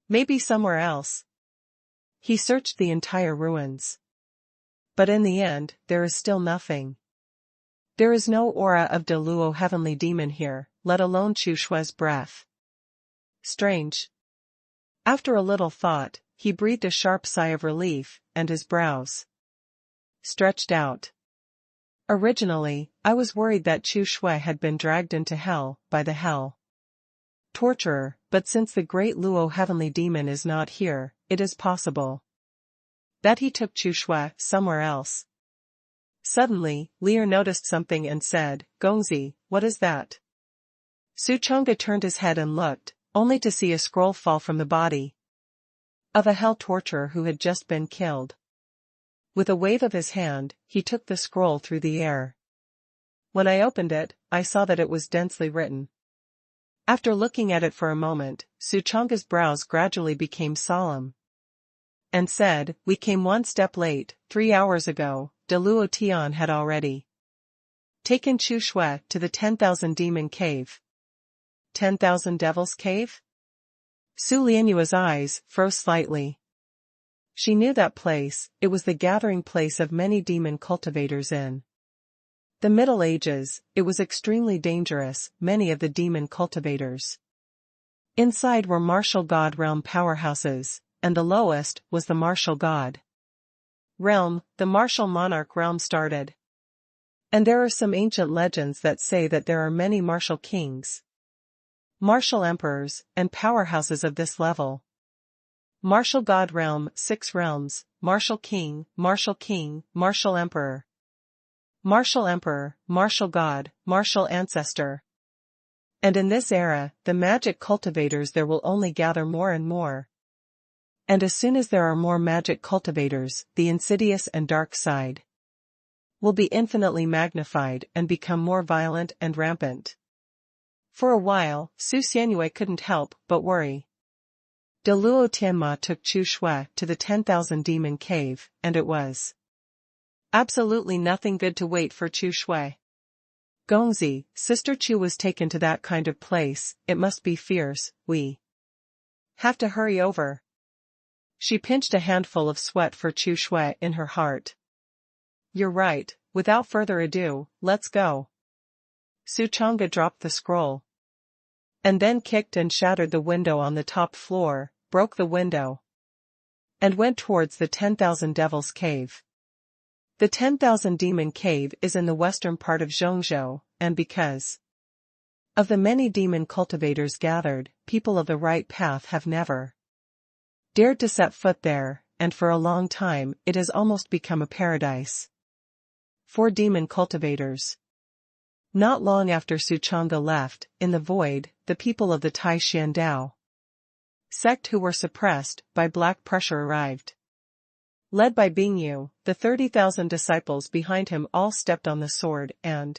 Maybe somewhere else. He searched the entire ruins. But in the end, there is still nothing. There is no aura of Deluo heavenly demon here, let alone Chu Shue's breath. Strange. After a little thought, he breathed a sharp sigh of relief, and his brows stretched out. Originally, I was worried that Chu Shui had been dragged into hell by the hell torturer, but since the great Luo heavenly demon is not here, it is possible that he took Chu Shui somewhere else. Suddenly, Lear noticed something and said, Gongzi, what is that? Su Chang'e turned his head and looked, only to see a scroll fall from the body of a hell torturer who had just been killed. With a wave of his hand, he took the scroll through the air. When I opened it, I saw that it was densely written. After looking at it for a moment, Su Chang'e's brows gradually became solemn, and said, we came one step late. 3 hours ago, Deluo Tian had already taken Chu Shui to the 10,000 demon cave. 10,000 devil's cave? Su Lianyue's eyes froze slightly. She knew that place, it was the gathering place of many demon cultivators in the Middle Ages. It was extremely dangerous, many of the demon cultivators inside were martial god realm powerhouses, and the lowest was the martial god realm. The martial monarch realm started. And there are some ancient legends that say that there are many martial kings, martial emperors, and powerhouses of this level. Martial god realm, 6 realms, martial king, martial emperor, martial god, martial ancestor. And in this era, the magic cultivators there will only gather more and more. And as soon as there are more magic cultivators, the insidious and dark side will be infinitely magnified and become more violent and rampant. For a while, Su Xianyue couldn't help but worry. Deluo Tianma took Chu Shui to the 10,000 demon cave, and it was absolutely nothing good to wait for Chu Shui. Gongzi, Sister Chu was taken to that kind of place, it must be fierce, we have to hurry over. She pinched a handful of sweat for Chu Shui in her heart. You're right, without further ado, let's go. Su Chang'e dropped the scroll. And then kicked and shattered the window on the top floor, broke the window. And went towards the 10,000 Devils Cave. The 10,000 Demon Cave is in the western part of Zhongzhou, and because of the many demon cultivators gathered, people of the right path have never dared to set foot there, and for a long time it has almost become a paradise for demon cultivators. Not long after Su Chang'e left, in the void, the people of the Tai Xian Dao sect who were suppressed by black pressure arrived. Led by Bingyu, the 30,000 disciples behind him all stepped on the sword and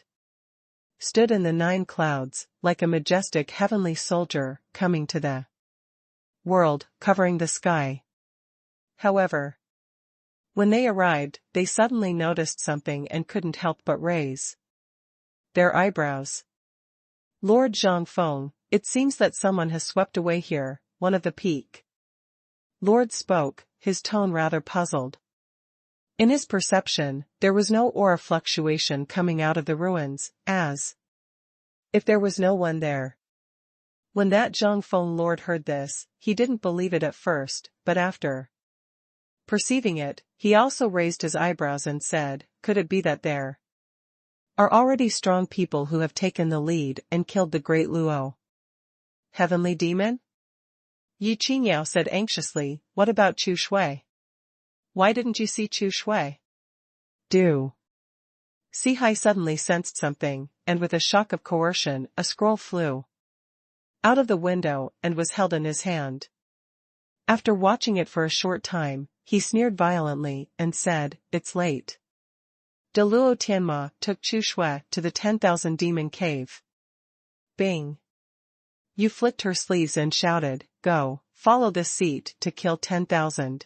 stood in the 9 clouds, like a majestic heavenly soldier, coming to the world, covering the sky. However, when they arrived, they suddenly noticed something and couldn't help but raise their eyebrows. Lord Zhangfeng, it seems that someone has swept away here, one of the peak lord spoke, his tone rather puzzled. In his perception, there was no aura fluctuation coming out of the ruins, as if there was no one there. When that Zhangfeng lord heard this, he didn't believe it at first, but after perceiving it, he also raised his eyebrows and said, could it be that there are already strong people who have taken the lead and killed the great Luo heavenly demon? Yi Qingyao said anxiously, what about Chu Shui? Why didn't you see Chu Shui? Sihai suddenly sensed something, and with a shock of coercion, a scroll flew out of the window and was held in his hand. After watching it for a short time, he sneered violently and said, it's late. De Luo Tianma took Chu Shui to the 10,000 Demon Cave. Bing. Yu flicked her sleeves and shouted, go, follow this seat to kill 10,000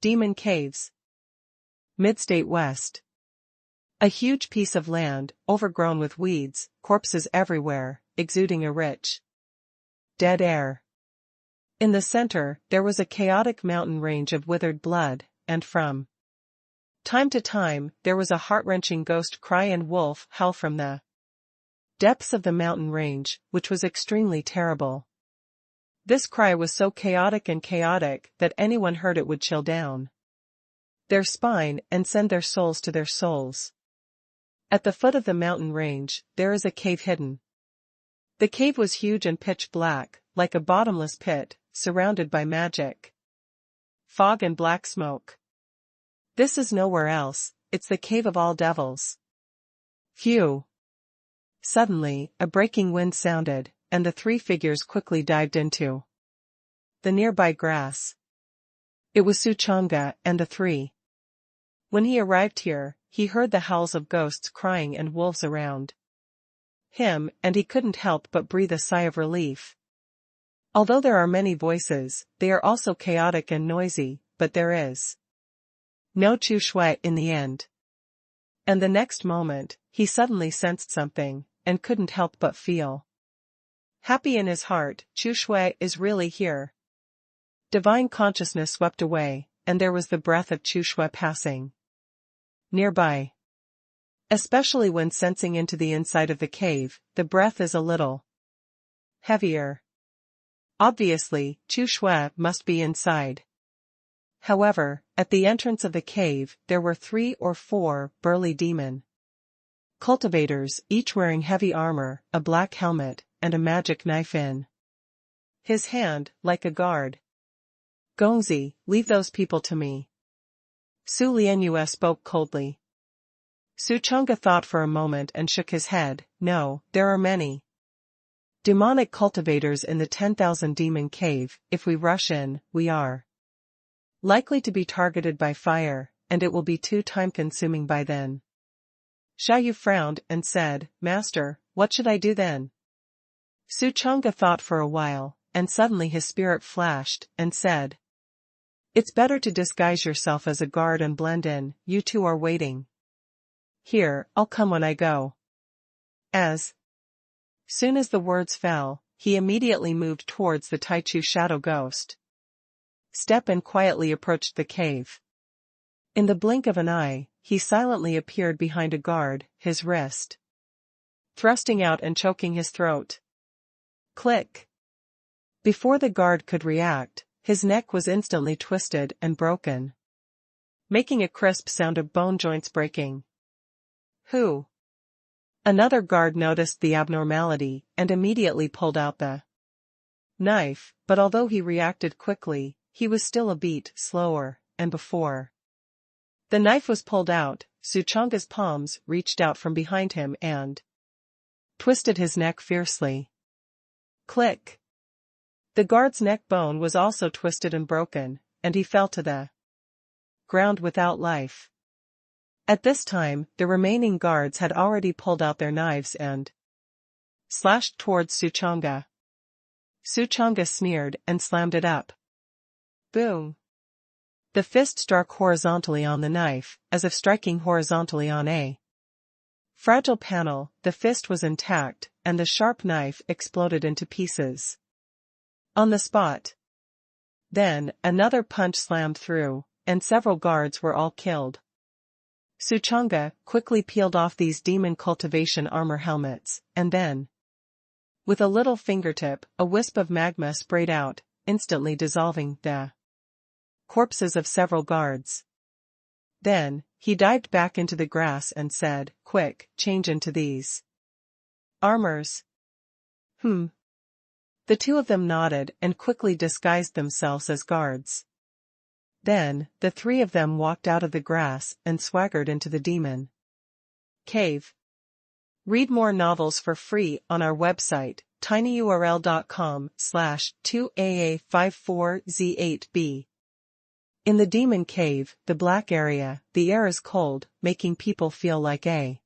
Demon Caves. Midstate West. A huge piece of land, overgrown with weeds, corpses everywhere, exuding a rich, dead air. In the center, there was a chaotic mountain range of withered blood, and from time to time, there was a heart-wrenching ghost cry and wolf howl from the depths of the mountain range, which was extremely terrible. This cry was so chaotic that anyone heard it would chill down their spine and send their souls to their souls. At the foot of the mountain range, there is a cave hidden. The cave was huge and pitch black, like a bottomless pit, surrounded by magic fog and black smoke. This is nowhere else, it's the cave of all devils. Phew! Suddenly, a breaking wind sounded, and the 3 figures quickly dived into the nearby grass. It was Su Chang'e and the 3. When he arrived here, he heard the howls of ghosts crying and wolves around him, and he couldn't help but breathe a sigh of relief. Although there are many voices, they are also chaotic and noisy, but there is no Chu Shui in the end. And the next moment, he suddenly sensed something, and couldn't help but feel happy in his heart. Chu Shui is really here. Divine consciousness swept away, and there was the breath of Chu Shui passing nearby. Especially when sensing into the inside of the cave, the breath is a little heavier. Obviously, Chu Shui must be inside. However, at the entrance of the cave, there were 3 or 4 burly demon cultivators, each wearing heavy armor, a black helmet, and a magic knife in his hand, like a guard. Gongzi, leave those people to me. Su Lianyue spoke coldly. Su Chang'e thought for a moment and shook his head. No, there are many demonic cultivators in the 10,000 Demon Cave. If we rush in, we are likely to be targeted by fire, and it will be too time-consuming by then. Xiaoyu frowned and said, Master, what should I do then? Su Chang'e thought for a while, and suddenly his spirit flashed, and said, it's better to disguise yourself as a guard and blend in. You two are waiting here, I'll come when I go. As soon as the words fell, he immediately moved towards the Taichu shadow ghost. step and quietly approached the cave. In the blink of an eye, he silently appeared behind a guard, his wrist thrusting out and choking his throat. Click. Before the guard could react, his neck was instantly twisted and broken, making a crisp sound of bone joints breaking. Who? Another guard noticed the abnormality and immediately pulled out the knife, but although he reacted quickly, he was still a beat slower, and before the knife was pulled out, Suchanga's palms reached out from behind him and twisted his neck fiercely. Click. The guard's neck bone was also twisted and broken, and he fell to the ground without life. At this time, the remaining guards had already pulled out their knives and slashed towards Suchanga. Suchanga sneered and slammed it up. Boom. The fist struck horizontally on the knife, as if striking horizontally on a fragile panel. The fist was intact, and the sharp knife exploded into pieces on the spot. Then, another punch slammed through, and several guards were all killed. Suchanga quickly peeled off these demon cultivation armor helmets, and then, with a little fingertip, a wisp of magma sprayed out, instantly dissolving the corpses of several guards. Then, he dived back into the grass and said, "Quick, change into these armors." The two of them nodded and quickly disguised themselves as guards. Then, the three of them walked out of the grass and swaggered into the demon cave. Read more novels for free on our website, tinyurl.com/2aa54z8b. In the demon cave, the black area, the air is cold, making people feel like a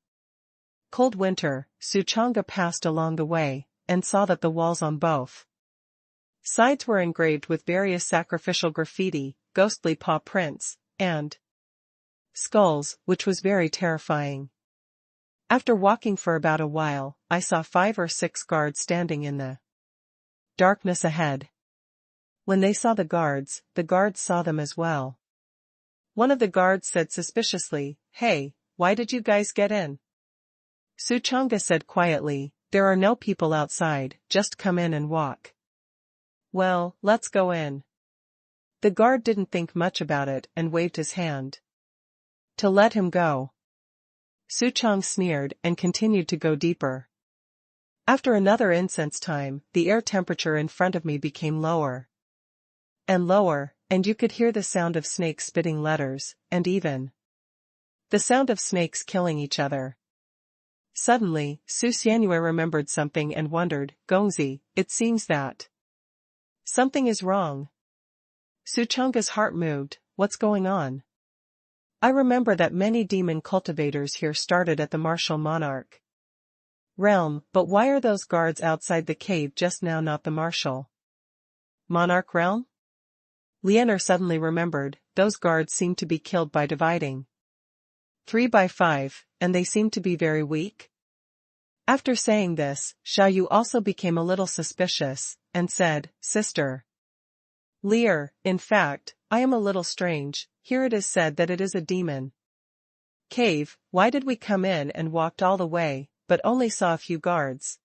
cold winter. Suchanga passed along the way, and saw that the walls on both sides were engraved with various sacrificial graffiti, ghostly paw prints, and skulls, which was very terrifying. After walking for about a while, I saw 5 or 6 guards standing in the darkness ahead. When they saw the guards saw them as well. One of the guards said suspiciously, "Hey, why did you guys get in?" Suchanga said quietly, "There are no people outside, just come in and walk." "Well, let's go in." The guard didn't think much about it and waved his hand to let him go. Suchang sneered and continued to go deeper. After another incense time, the air temperature in front of me became lower and lower, and you could hear the sound of snakes spitting letters, and even the sound of snakes killing each other. Suddenly, Su Xianyu remembered something and wondered, "Gongzi, it seems that something is wrong." Suchanga's heart moved. "What's going on?" "I remember that many demon cultivators here started at the martial monarch realm, but why are those guards outside the cave just now not the martial monarch realm?" Lianer suddenly remembered, those guards seemed to be killed by dividing 3 by 5, and they seemed to be very weak. After saying this, Xiaoyu also became a little suspicious, and said, "Sister Lear, in fact, I am a little strange. Here it is said that it is a demon cave. Why did we come in and walked all the way, but only saw a few guards?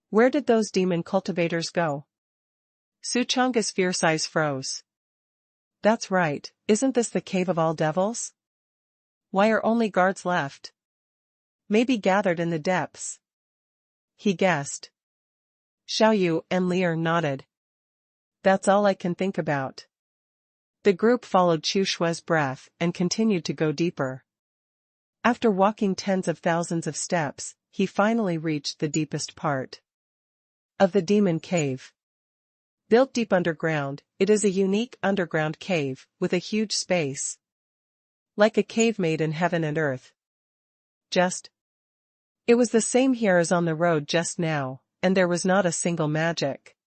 Where did those demon cultivators go?" Suchanga's fierce eyes froze. "That's right, isn't this the cave of all devils? Why are only guards left? Maybe gathered in the depths," he guessed. Xiaoyu and Lear nodded. "That's all I can think about." The group followed Chu Shue's breath and continued to go deeper. After walking tens of thousands of steps, he finally reached the deepest part of the demon cave. Built deep underground, it is a unique underground cave, with a huge space, like a cave made in heaven and earth. It was the same here as on the road just now, and there was not a single magic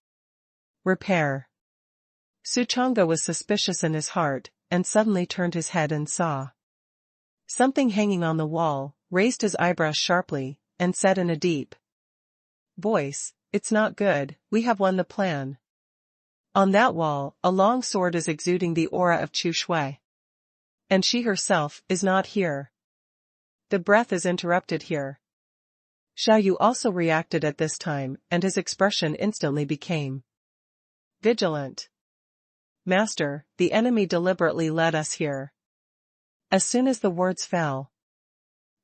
repair. Suchanga was suspicious in his heart, and suddenly turned his head and saw something hanging on the wall, raised his eyebrows sharply, and said in a deep voice, "It's not good, we have won the plan." On that wall, a long sword is exuding the aura of Chu Shui. And she herself is not here. The breath is interrupted here. Xiao Yu also reacted at this time, and his expression instantly became vigilant. Master, the enemy deliberately led us here. As soon as the words fell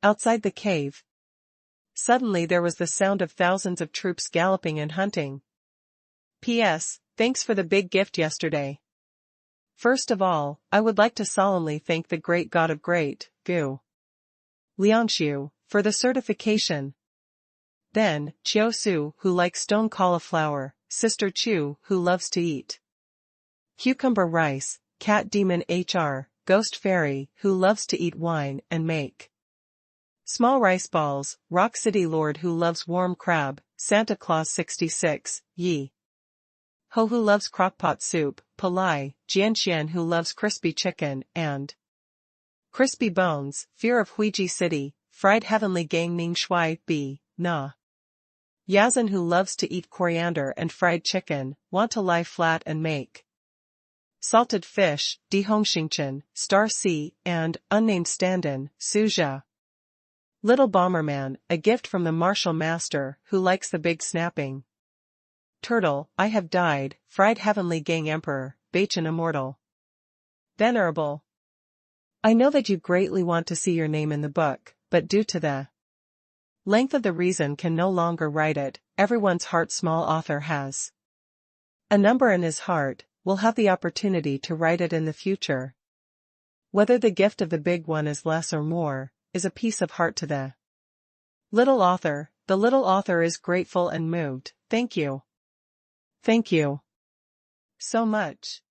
outside the cave, suddenly there was the sound of thousands of troops galloping and hunting. P.S. Thanks for the big gift yesterday. First of all, I would like to solemnly thank the great god of great, Gu Liangxiu, for the certification. Then, Chiao Su, who likes stone cauliflower, Sister Chu, who loves to eat cucumber rice, Cat Demon HR, Ghost Fairy, who loves to eat wine and make small rice balls, Rock City Lord who loves warm crab, Santa Claus 66, Yi Ho who loves crockpot soup, Palai, Jianxian who loves crispy chicken, and crispy bones, Fear of Huiji City, Fried Heavenly Gang Ning Shui B, Na. Yazan who loves to eat coriander and fried chicken, want to lie flat and make salted fish, Di Hongxingchen, Star C, and, unnamed stand-in, Suzhia. Little Bomberman, a gift from the martial master, who likes the big snapping turtle, I have died, Fried Heavenly Gang Emperor, Bachan Immortal. Venerable. I know that you greatly want to see your name in the book, but due to the length of the reason can no longer write it, everyone's heart small author has a number in his heart, will have the opportunity to write it in the future. Whether the gift of the big one is less or more, is a piece of heart to the little author. The little author is grateful and moved. Thank you. Thank you so much.